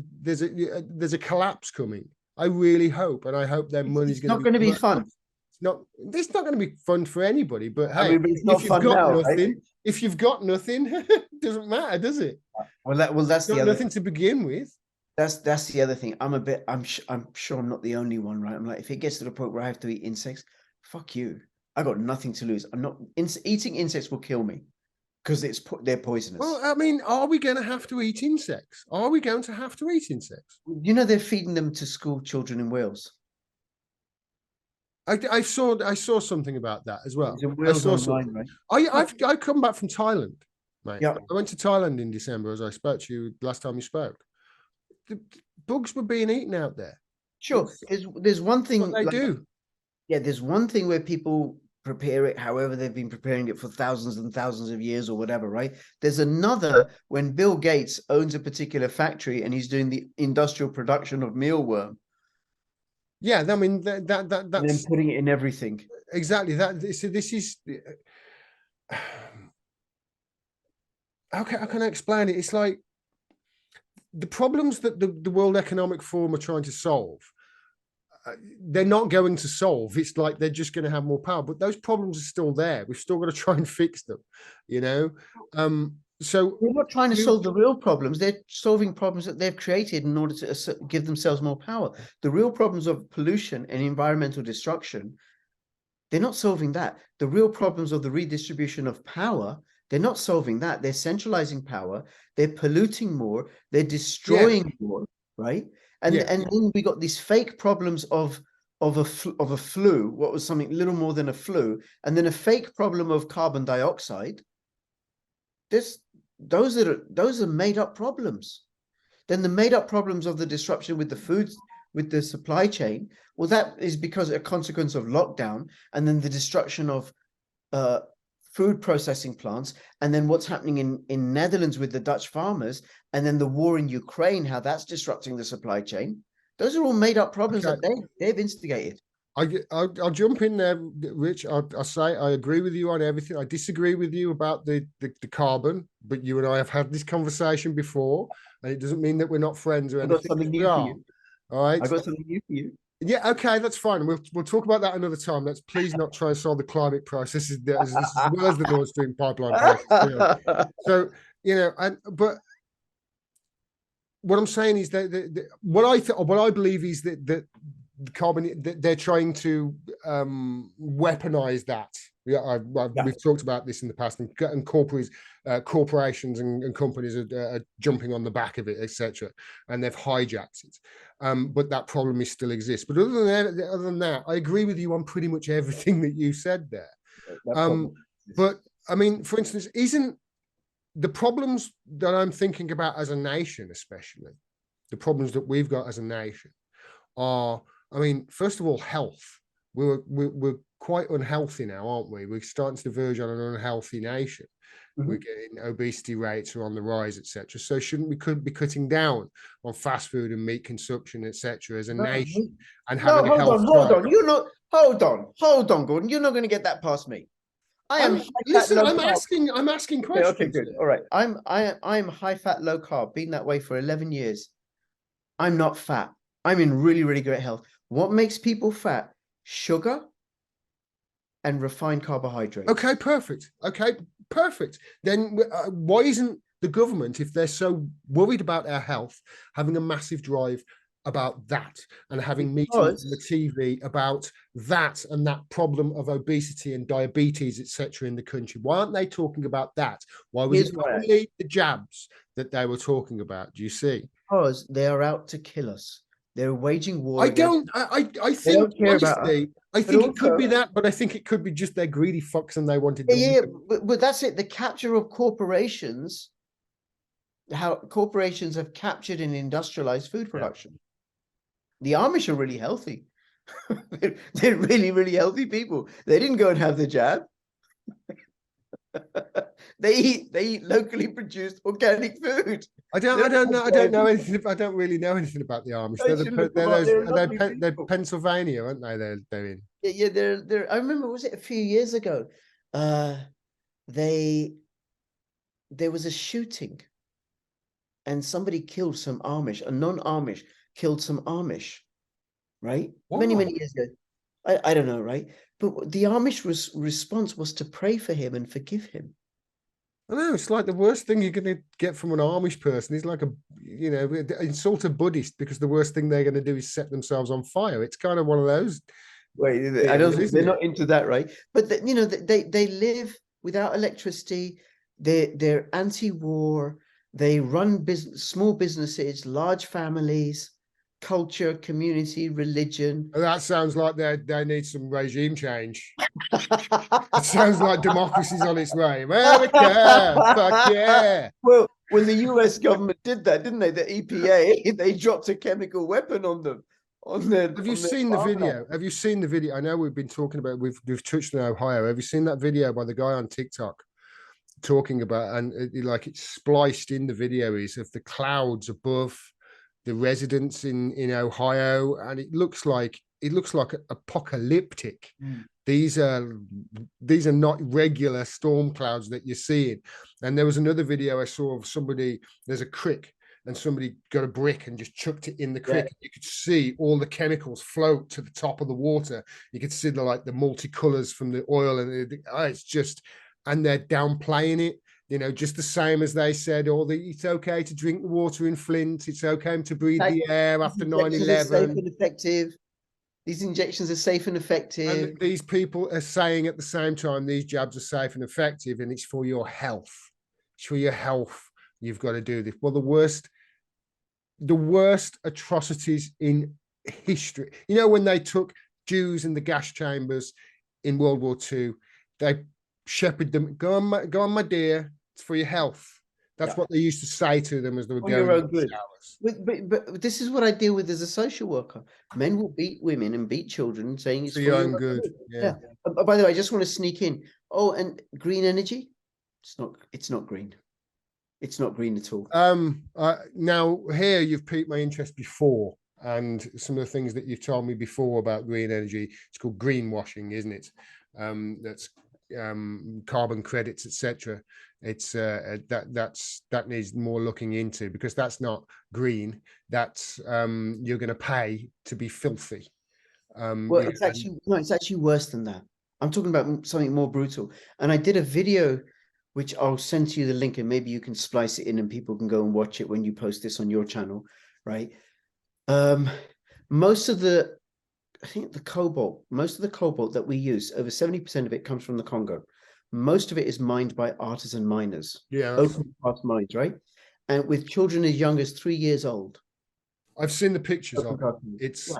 a collapse coming. I really hope, and I hope their money's going to be. Not going to be fun. It's not going to be fun for anybody. But hey, I mean, it's not fun now, right? If you've got nothing, it doesn't matter, does it? Well, that's the other nothing to begin with. That's the other thing. I'm sure I'm not the only one, right? I'm like, if it gets to the point where I have to eat insects, fuck you. I got nothing to lose. I'm not eating insects will kill me because they're poisonous. Well, I mean, are we going to have to eat insects? Are we going to have to eat insects? You know, they're feeding them to school children in Wales. I saw something about that as well. I saw something. Right? I've come back from Thailand, mate. Yeah. I went to Thailand in December, as I spoke to you last time you spoke. The bugs were being eaten out there. Sure. There's one thing they do. Yeah, there's one thing where people prepare it however they've been preparing it for thousands and thousands of years or whatever, right? There's another when Bill Gates owns a particular factory and he's doing the industrial production of mealworm. Yeah, I mean that's and then putting it in everything. Exactly. So this is how can I explain it? It's like the problems that the World Economic Forum are trying to solve. They're not going to solve. It's like they're just going to have more power, but those problems are still there. We've still got to try and fix them, you know. So they're not trying to solve the real problems. They're solving problems that they've created in order to give themselves more power. The real problems of pollution and environmental destruction, they're not solving that. The real problems of the redistribution of power, they're not solving that. They're centralizing power. They're polluting more. They're destroying more, right? And then we got these fake problems of a flu. What was something little more than a flu, and then a fake problem of carbon dioxide. Those are made up problems. Then the made up problems of the disruption with the foods, with the supply chain. Well, that is because a consequence of lockdown, and then the destruction of food processing plants, and then what's happening in Netherlands with the Dutch farmers, and then the war in Ukraine, how that's disrupting the supply chain. Those are all made up problems that they've instigated. I'll jump in there, Rich. I'll say I agree with you on everything. I disagree with you about the carbon, but you and I have had this conversation before, and it doesn't mean that we're not friends or anything. I've got something new for you. All right. I've got something new for you. Yeah, okay, that's fine. We'll talk about that another time. Let's please not try and solve the climate crisis as well as the Nordstream Pipeline crisis. So, you know, but what I'm saying is that what I believe is that the carbon they're trying to weaponize that. Yeah, we've talked about this in the past, and corporations and companies are jumping on the back of it, etc., and they've hijacked it. But that problem still exists. But other than that, I agree with you on pretty much everything that you said there. But I mean, for instance, isn't the problems that I'm thinking about as a nation, especially the problems that we've got as a nation, are, I mean, first of all, health. We're quite unhealthy now, aren't we? We're starting to verge on an unhealthy nation. Mm-hmm. We're getting obesity rates are on the rise, etc. So shouldn't we could be cutting down on fast food and meat consumption, etc. as a nation and having a health? Hold on, Gordon. You're not going to get that past me. I am. Listen, I'm asking questions. Okay, good. All right. I'm high fat, low carb. Been that way for 11 years. I'm not fat. I'm in really, really great health. What makes people fat? Sugar and refined carbohydrates. Okay, perfect. Okay, perfect. Then why isn't the government, if they're so worried about our health, having a massive drive about that and having meetings on the TV about that and that problem of obesity and diabetes, etc. in the country? Why aren't they talking about that? Why was it only the jabs that they were talking about? Do you see? Because they are out to kill us. They're waging war. I think honestly, I think it could be that, but I think it could be just they're greedy fucks and they wanted. But that's it. The capture of corporations. How corporations have captured and industrialized food production. The Amish are really healthy. They're really, really healthy people. They didn't go and have the jab. They eat locally produced organic food. I don't know anything. I don't really know anything about the Amish. They're Pennsylvania, aren't they? They're in. Yeah, they're. I remember, was it a few years ago? There was a shooting, and somebody killed some Amish. A non-Amish killed some Amish, right? Wow. Many years ago. I don't know, right? But the Amish response was to pray for him and forgive him. I know, it's like the worst thing you're going to get from an Amish person is like insult a Buddhist, because the worst thing they're going to do is set themselves on fire. It's kind of one of those. Wait, I don't think they're not into that, right? But they live without electricity. They're anti-war. They run small businesses, large families, culture, community, religion. That sounds like they need some regime change. It sounds like democracy's on its way. America, fuck yeah. Well, when the US government did that, didn't they? The EPA, they dropped a chemical weapon on them. Have you seen the video? Have you seen the video? I know we've been talking about, we've touched on Ohio. Have you seen that video by the guy on TikTok talking about, and it's spliced in the video, is of the clouds above the residents in Ohio, and it looks like apocalyptic. These are not regular storm clouds that you're seeing. And there was another video I saw of somebody, there's a creek, and somebody got a brick and just chucked it in the creek. You could see all the chemicals float to the top of the water. You could see the multicolors from the oil, and it's just, and they're downplaying it. Just the same as they said, it's okay to drink the water in Flint. It's okay to breathe the air after 9/11. Safe and effective. These injections are safe and effective. And these people are saying at the same time, these jabs are safe and effective, and it's for your health. It's for your health. You've got to do this. Well, the worst atrocities in history. When they took Jews in the gas chambers in World War II, they shepherded them. Go on, my dear. It's for your health. That's what they used to say to them as they were going to the showers. But this is what I deal with as a social worker. Men will beat women and beat children, saying it's for your own good. Yeah. By the way, I just want to sneak in. Oh, and green energy. It's not green. It's not green at all. Now here you've piqued my interest before, and some of the things that you've told me before about green energy. It's called greenwashing, isn't it? That's carbon credits, etc. It's that needs more looking into, because that's not green. That's you're going to pay to be filthy. Well, it's actually worse than that. I'm talking about something more brutal. And I did a video, which I'll send to you the link, and maybe you can splice it in and people can go and watch it when you post this on your channel, right? Most of the cobalt that we use, over 70% of it comes from the Congo. Most of it is mined by artisan miners. Yeah. Open cast mines, right? And with children as young as 3 years old. I've seen the pictures of it. It's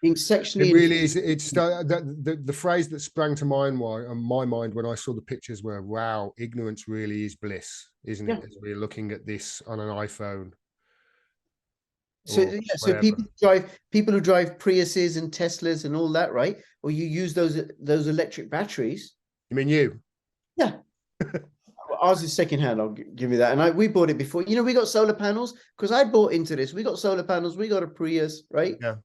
being sexually. It really is. It's the phrase that sprang to my mind when I saw the pictures were, "Wow, ignorance really is bliss," isn't it? As we're looking at this on an iPhone. So people who drive Priuses and Teslas and all that, right? Or you use those electric batteries. You mean you? Yeah. Ours is secondhand. I'll give you that. And we bought it before. We got solar panels because I bought into this. We got solar panels. We got a Prius, right? Yeah.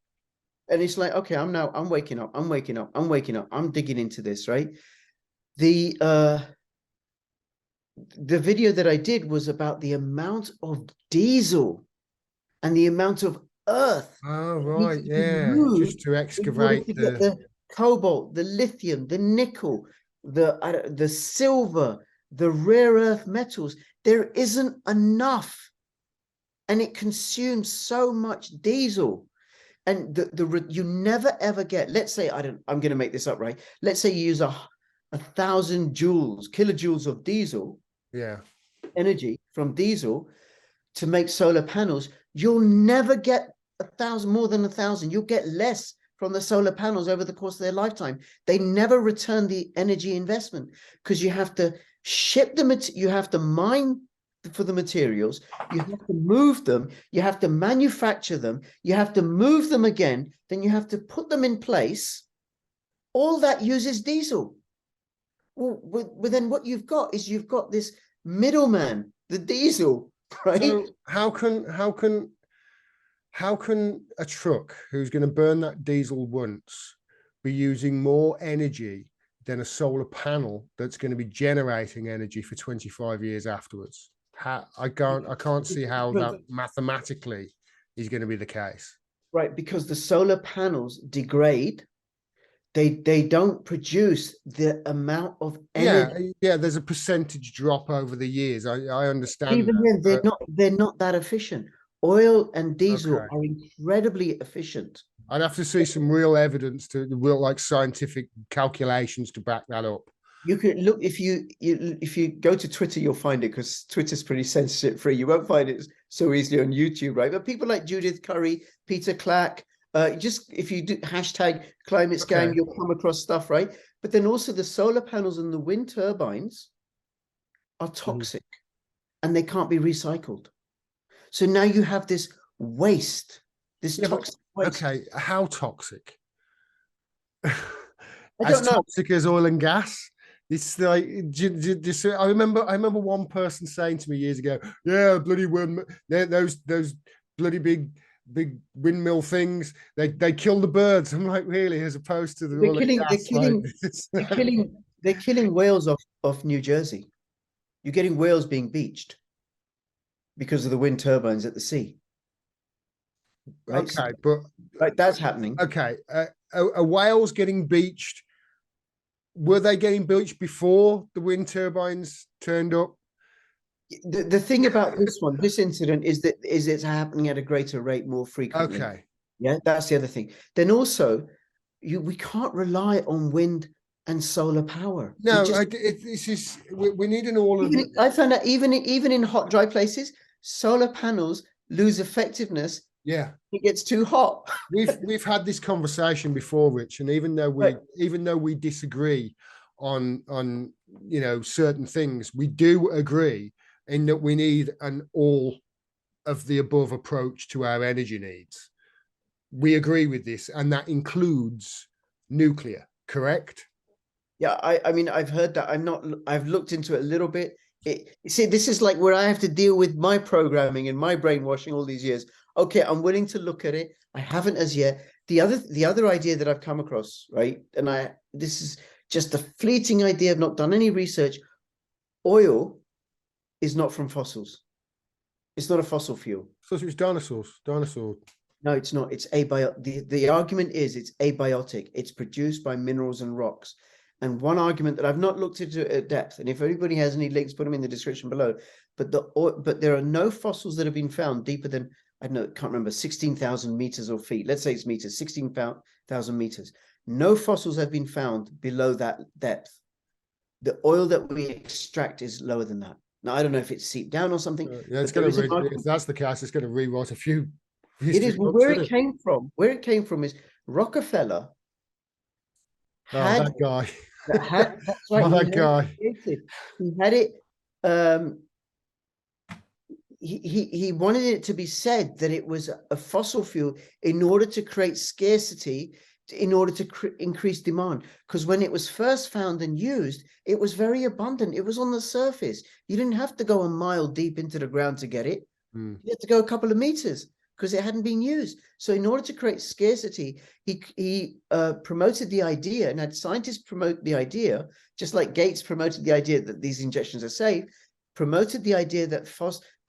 And it's like, okay, I'm waking up. I'm digging into this, right? The video that I did was about the amount of diesel and the amount of earth. Oh, right, needs to be yeah, moved just to in order excavate to get the cobalt, the lithium, the nickel, the silver, the rare earth metals. There isn't enough, and it consumes so much diesel. And you never ever get. Let's say I'm going to make this up, right? Let's say you use 1,000 kilojoules of diesel, energy from diesel to make solar panels. You'll never get 1,000, more than 1,000. You'll get less from the solar panels over the course of their lifetime. They never return the energy investment because you have to ship them. You have to mine for the materials. You have to move them. You have to manufacture them. You have to move them again. Then you have to put them in place. All that uses diesel. Well, then what you've got is you've got this middleman, the diesel, right? So how can a truck who's going to burn that diesel once be using more energy than a solar panel that's going to be generating energy for 25 years afterwards? I can't see how that mathematically is going to be the case. Right, because the solar panels degrade. They don't produce the amount of energy. Yeah, there's a percentage drop over the years. I understand. Even then, they're not that efficient. Oil and diesel are incredibly efficient. I'd have to see some real evidence like scientific calculations to back that up. You can look if you go to Twitter, you'll find it, because Twitter's pretty censorship free. You won't find it so easily on YouTube, right? But people like Judith Curry, Peter Clack, just if you do hashtag climate scam, you'll come across stuff, right? But then also the solar panels and the wind turbines are toxic and they can't be recycled. So now you have this waste, toxic waste. Okay, how toxic? I As don't know. toxic as oil and gas? It's like, I remember one person saying to me years ago, "Yeah, bloody those bloody big windmill things, they kill the birds." I'm like, really? As opposed to the oil and gas? They're killing whales off New Jersey. You're getting whales being beached because of the wind turbines at the sea. Right? Okay, but right, that's happening. Okay, are whales getting beached? Were they getting beached before the wind turbines turned up? The thing about this incident is that it's happening at a greater rate more frequently. Okay. Yeah, that's the other thing. Then also, we can't rely on wind and solar power. No, we need an all of. I found out even in hot, dry places, solar panels lose effectiveness. Yeah, it gets too hot. We've had this conversation before, Rich, and even though we disagree on certain things, we do agree in that we need an all of the above approach to our energy needs. We agree with this, and that includes nuclear, correct? Yeah, I mean, I've heard that. I've looked into it a little bit. See, this is like where I have to deal with my programming and my brainwashing all these years. Okay, I'm willing to look at it. I haven't as yet. The other idea that I've come across, right? And this is just a fleeting idea. I've not done any research. Oil is not from fossils. It's not a fossil fuel. So it was dinosaurs. No, it's not. It's abiotic. The argument is it's abiotic. It's produced by minerals and rocks. And one argument that I've not looked into at depth, and if anybody has any links, put them in the description below. But there are no fossils that have been found deeper than, I don't know, can't remember, 16,000 meters or feet. Let's say it's meters, 16,000 meters. No fossils have been found below that depth. The oil that we extract is lower than that. Now, I don't know if it's seeped down or something. Yeah, it's going to. If that's the case, it's going to rewrite a few. It is where it came from. Where it came from is Rockefeller. That guy. That's right. That guy. He had it. He wanted it to be said that it was a fossil fuel in order to create scarcity, in order to increase demand. Because when it was first found and used, it was very abundant. It was on the surface. You didn't have to go a mile deep into the ground to get it. You had to go a couple of meters because it hadn't been used. So in order to create scarcity, he promoted the idea and had scientists promote the idea, just like Gates promoted the idea that these injections are safe, promoted the idea that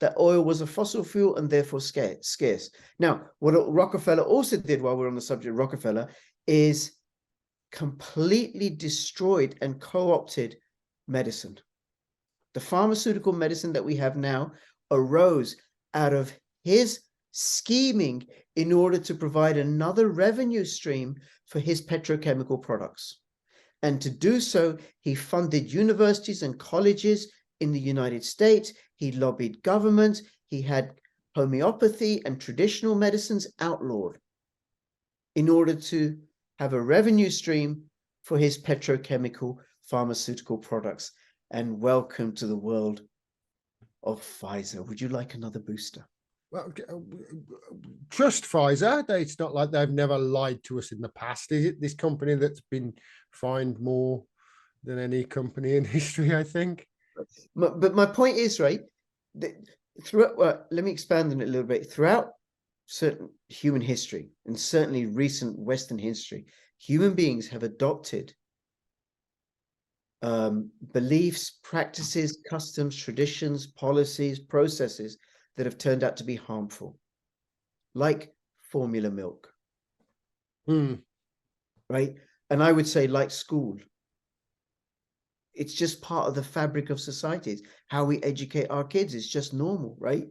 that oil was a fossil fuel and therefore scarce. Now, what Rockefeller also did, while we're on the subject of Rockefeller, is completely destroyed and co-opted medicine. The pharmaceutical medicine that we have now arose out of his scheming in order to provide another revenue stream for his petrochemical products. And to do so, he funded universities and colleges in the United States. He lobbied government. He had homeopathy and traditional medicines outlawed in order to have a revenue stream for his petrochemical pharmaceutical products. And welcome to the world of Pfizer. Would you like another booster? Well, trust Pfizer. It's not like they've never lied to us in the past, is it? This company that's been fined more than any company in history, I think. But my point is, right, throughout, well, let me expand on it a little bit. Throughout certain human history, and certainly recent Western history, human beings have adopted beliefs, practices, customs, traditions, policies, processes that have turned out to be harmful, like formula milk, right? And I would say like school. It's just part of the fabric of society. It's how we educate our kids. It's just normal, right?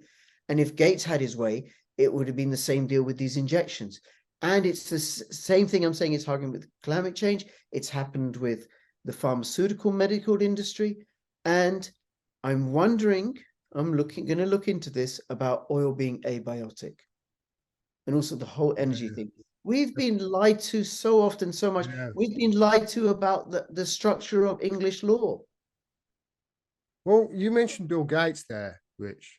And if Gates had his way, it would have been the same deal with these injections. And it's the same thing I'm saying it's happening with climate change. It's happened with the pharmaceutical medical industry. And I'm wondering, I'm going to look into this about oil being abiotic and also the whole energy thing. We've been lied to so often, so much. Yeah. We've been lied to about the structure of English law. Well, you mentioned Bill Gates there, Rich,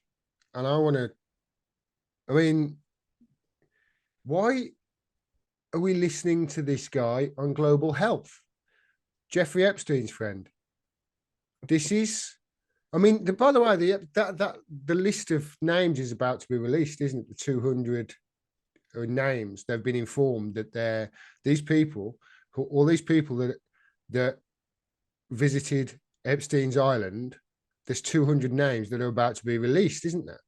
and I mean, why are we listening to this guy on global health? Jeffrey Epstein's friend. This is, I mean, by the way, the list of names is about to be released, isn't it? The 200 names. They've been informed that these people that visited Epstein's island. There's 200 names that are about to be released, isn't there?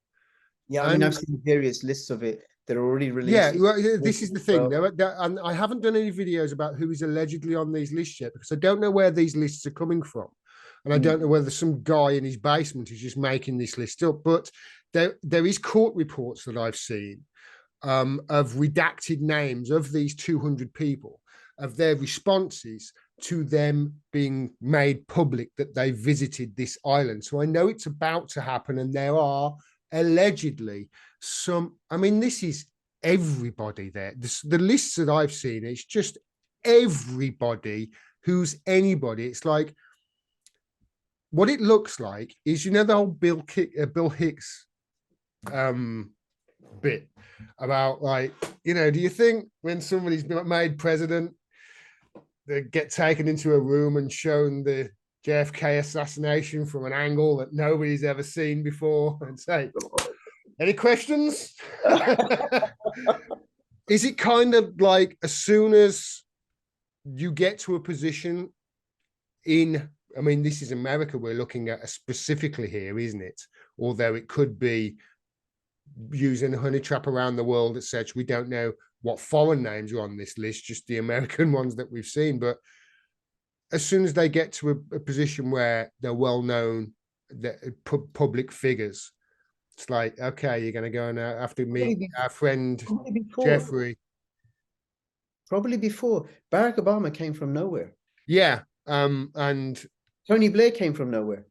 Yeah, I mean, I've seen various lists of it that are already released. Yeah, well, this is the thing. And I haven't done any videos about who is allegedly on these lists yet, because I don't know where these lists are coming from. And I don't know whether some guy in his basement is just making this list up. But there is court reports that I've seen of redacted names of these 200 people, of their responses to them being made public that they visited this island. So I know it's about to happen, and there are allegedly some, I mean, this is everybody there. The lists that I've seen, it's just everybody who's anybody. It's like, what it looks like is, you know, the whole Bill Hicks bit about, like, you know, do you think when somebody's been made president, they get taken into a room and shown the JFK assassination from an angle that nobody's ever seen before and say, any questions? Is it kind of like, as soon as you get to a position in, I mean, this is America we're looking at specifically here, isn't it? Although it could be using a honey trap around the world, etc. We don't know what foreign names are on this list, just the American ones that we've seen. But as soon as they get to a position where they're well-known, public figures, it's like, okay, you're going to go and after me, our friend Jeffrey. Probably before. Barack Obama came from nowhere. Yeah, and Tony Blair came from nowhere.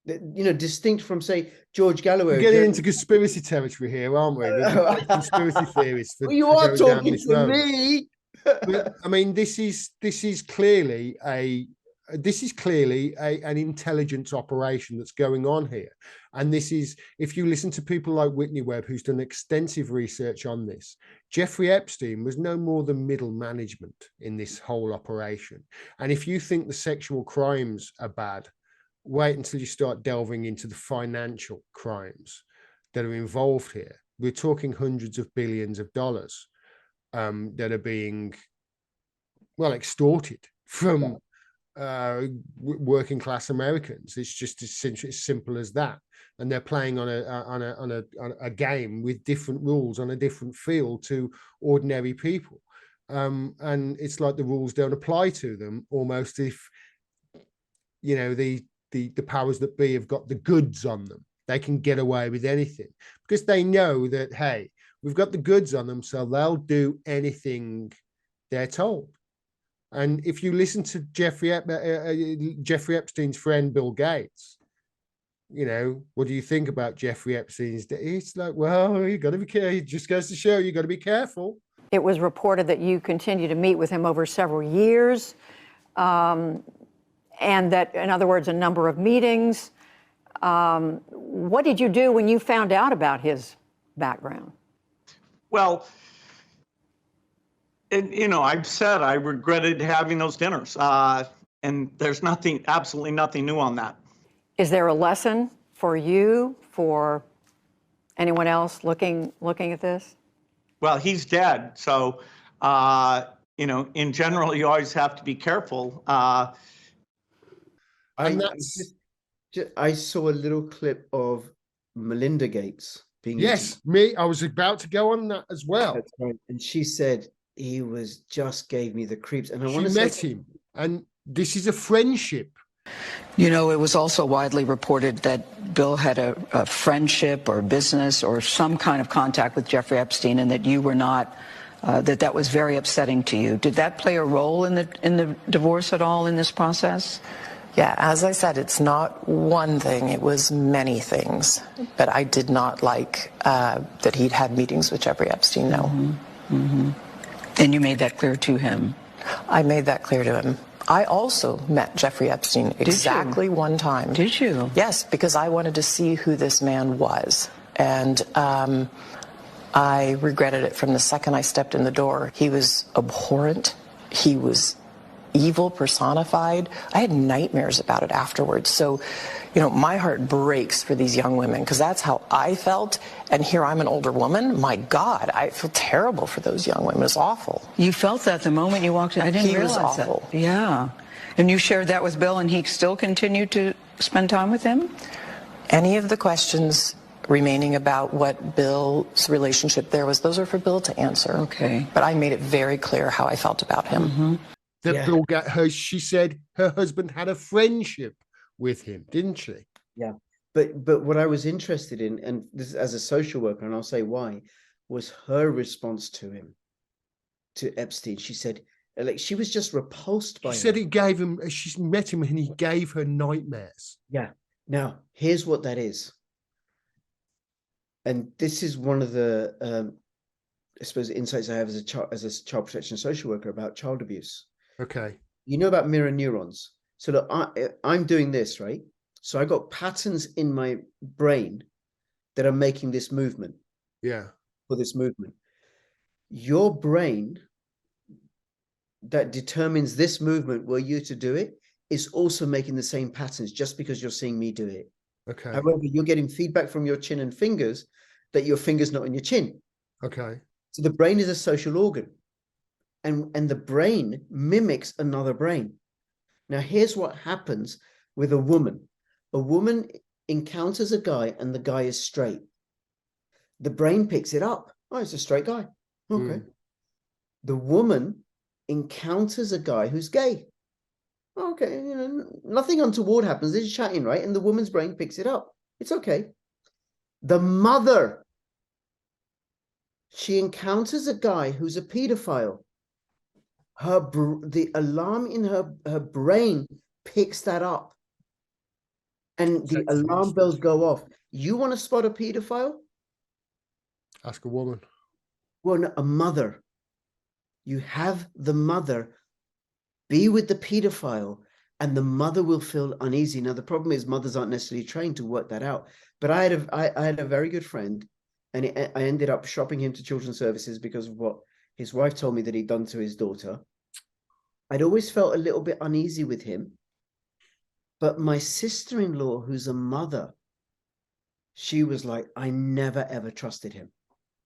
You know, distinct from, say, George Galloway. We're getting into conspiracy territory here, aren't we? Conspiracy theorists. Well, you are talking to me. But, I mean, this is clearly an intelligence operation that's going on here. And this is, if you listen to people like Whitney Webb, who's done extensive research on this, Jeffrey Epstein was no more than middle management in this whole operation. And if you think the sexual crimes are bad, wait until you start delving into the financial crimes. that are involved here. We're talking hundreds of billions of dollars that are being, well, extorted from working class Americans. It's just as simple as that. And they're playing on a game with different rules on a different field to ordinary people. And it's like the rules don't apply to them, almost, if you know the powers that be have got the goods on them. They can get away with anything because they know that, hey, we've got the goods on them, so they'll do anything they're told. And if you listen to Jeffrey Epstein's friend Bill Gates, you know, what do you think about Jeffrey Epstein's? It's like, well, you got to be careful. It just goes to show you got to be careful. It was reported that you continue to meet with him over several years, and that, in other words, a number of meetings. What did you do when you found out about his background? Well, you know, I've said I regretted having those dinners, and there's absolutely nothing new on that. Is there a lesson for you, for anyone else looking at this? Well, he's dead, so you know, in general, you always have to be careful. I saw a little clip of Melinda Gates being interviewed. I was about to go on that as well. That's right. And she said he gave me the creeps. And she met him, and this is a friendship. You know, it was also widely reported that Bill had a friendship or business or some kind of contact with Jeffrey Epstein, and that you were not, that was very upsetting to you. Did that play a role in the divorce at all in this process? Yeah, as I said, it's not one thing, it was many things. But I did not like that he'd had meetings with Jeffrey Epstein, no. Mm-hmm. Mm-hmm. And you made that clear to him? I made that clear to him. I also met Jeffrey Epstein exactly one time. Did you? Yes, because I wanted to see who this man was. And I regretted it from the second I stepped in the door. He was abhorrent. He was evil personified. I had nightmares about it afterwards. So, you know, my heart breaks for these young women because that's how I felt. And here I'm an older woman. My God, I feel terrible for those young women. It's awful. You felt that the moment you walked in? I didn't realize was awful. That. Yeah. And you shared that with Bill, and he still continued to spend time with him? Any of the questions remaining about what Bill's relationship there was, those are for Bill to answer. Okay. But I made it very clear how I felt about him. Mm-hmm. That Bill got her, she said her husband had a friendship with him, didn't she? Yeah. But what I was interested in, and this as a social worker, and I'll say why, was her response to him, to Epstein. She said, like, she was just repulsed by him. She said it gave him, she met him and he gave her nightmares. Yeah. Now, here's what that is. And this is one of the, I suppose, insights I have as a child protection social worker about child abuse. Okay. You know about mirror neurons. So look, I'm doing this, right? So I got patterns in my brain that are making this movement. Yeah. For this movement. Your brain that determines this movement, were you to do it, is also making the same patterns just because you're seeing me do it. Okay. However, you're getting feedback from your chin and fingers that your finger's not on your chin. Okay. So the brain is a social organ. And the brain mimics another brain. Now, here's what happens with a woman. A woman encounters a guy and the guy is straight. The brain picks it up. Oh, it's a straight guy. Okay. The woman encounters a guy who's gay. Okay, you know, nothing untoward happens. They're just chatting, right? And the woman's brain picks it up. It's okay. The mother, she encounters a guy who's a pedophile. The alarm in her brain picks that up. And the alarm bells go off. You want to spot a pedophile? Ask a woman. Well, no, a mother. You have the mother be with the pedophile, and the mother will feel uneasy. Now, the problem is mothers aren't necessarily trained to work that out. But I had a very good friend, and I ended up shopping him to Children's Services because of what his wife told me that he'd done to his daughter. I'd always felt a little bit uneasy with him. But my sister-in-law, who's a mother, she was like, I never ever trusted him.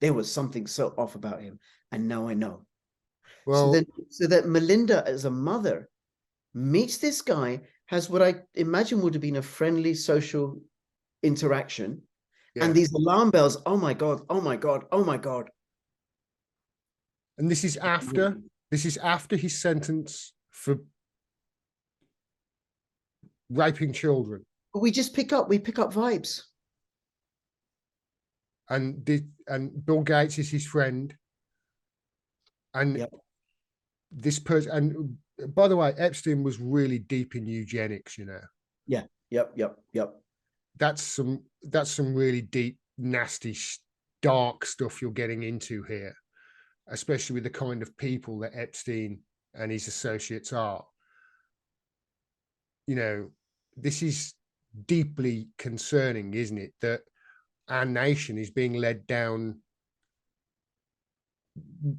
There was something so off about him, and now I know. Well, so that Melinda, as a mother, meets this guy, has what I imagine would have been a friendly social interaction, and these alarm bells. Oh my God! Oh my God! Oh my God! And this is after his sentence for raping children. We just pick up vibes. And Bill Gates is his friend. And this person, and by the way, Epstein was really deep in eugenics, you know. Yeah. Yep. That's some really deep, nasty, dark stuff you're getting into here, especially with the kind of people that Epstein and his associates are. You know, this is deeply concerning, isn't it? That our nation is being led down,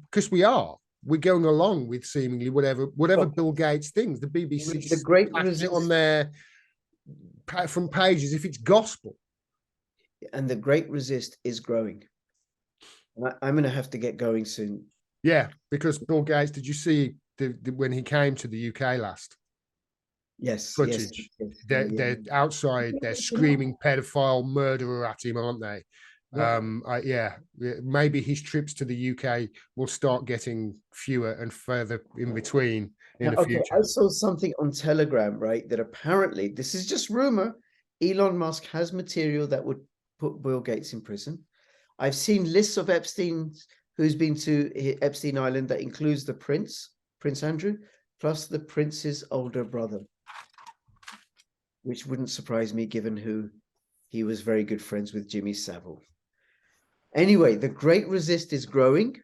because we're going along with seemingly whatever Bill Gates thinks. The BBC, the great on their front pages if it's gospel. And the great resist is growing. And I'm going to have to get going soon. Yeah, because Bill Gates, did you see when he came to the UK last? Yes. Footage. They're outside. They're screaming pedophile murderer at him, aren't they? Yeah. Maybe his trips to the UK will start getting fewer and further in between in the future. I saw something on Telegram, right? That apparently, this is just rumor, Elon Musk has material that would put Bill Gates in prison. I've seen lists of Epstein, who's been to Epstein Island, that includes the Prince Andrew, plus the Prince's older brother, which wouldn't surprise me given who he was very good friends with, Jimmy Savile. Anyway, the great resist is growing.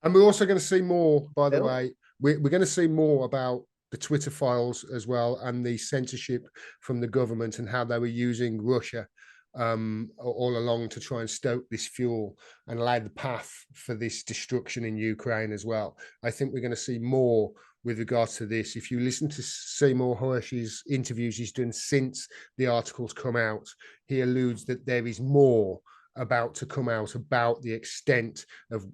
And we're also going to see more, by the way. We're going to see more about the Twitter files as well, and the censorship from the government and how they were using Russia all along to try and stoke this fuel and lay the path for this destruction in Ukraine as well. I think we're going to see more with regards to this. If you listen to Sy Hersh's interviews he's done since the articles come out, he alludes that there is more about to come out about the extent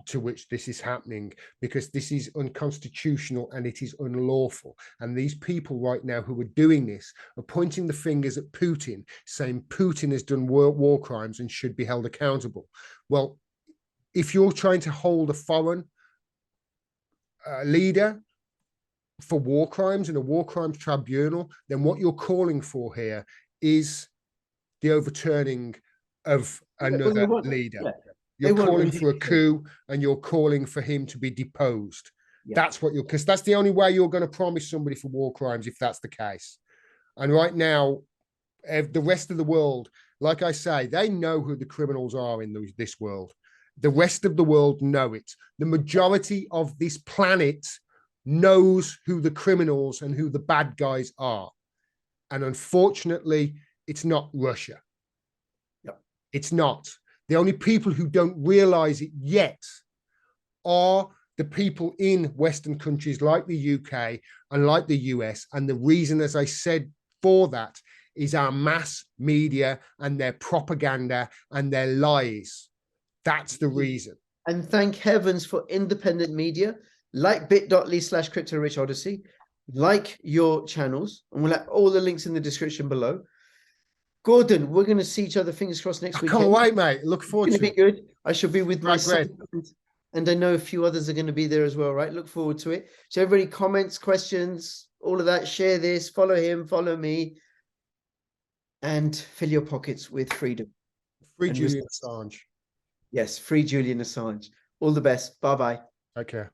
to which this is happening, because this is unconstitutional and it is unlawful. And these people right now who are doing this are pointing the fingers at Putin, saying Putin has done war crimes and should be held accountable. Well, if you're trying to hold a foreign leader for war crimes in a war crimes tribunal, then what you're calling for here is the overturning of another leader. You're calling for a coup, and you're calling for him to be deposed. That's what because that's the only way you're going to promise somebody for war crimes, if that's the case. And right now, the rest of the world, like I say, they know who the criminals are in this world. The rest of the world know it. The majority of this planet knows who the criminals and who the bad guys are. And unfortunately, it's not Russia. It's not. The only people who don't realize it yet are the people in Western countries like the UK and like the US. And the reason, as I said, for that is our mass media and their propaganda and their lies. That's the reason. And thank heavens for independent media like bit.ly/CryptoRichOdyssey, like your channels. And we'll have all the links in the description below. Gordon, we're going to see each other, fingers crossed, next week. Can't wait, mate. Look forward to it. It's going to be good. I shall be with my son, and I know a few others are going to be there as well, right? Look forward to it. So everybody, comments, questions, all of that, share this, follow him, follow me, and fill your pockets with freedom. Free Julian Assange. Yes, free Julian Assange. All the best. Bye-bye. Take care.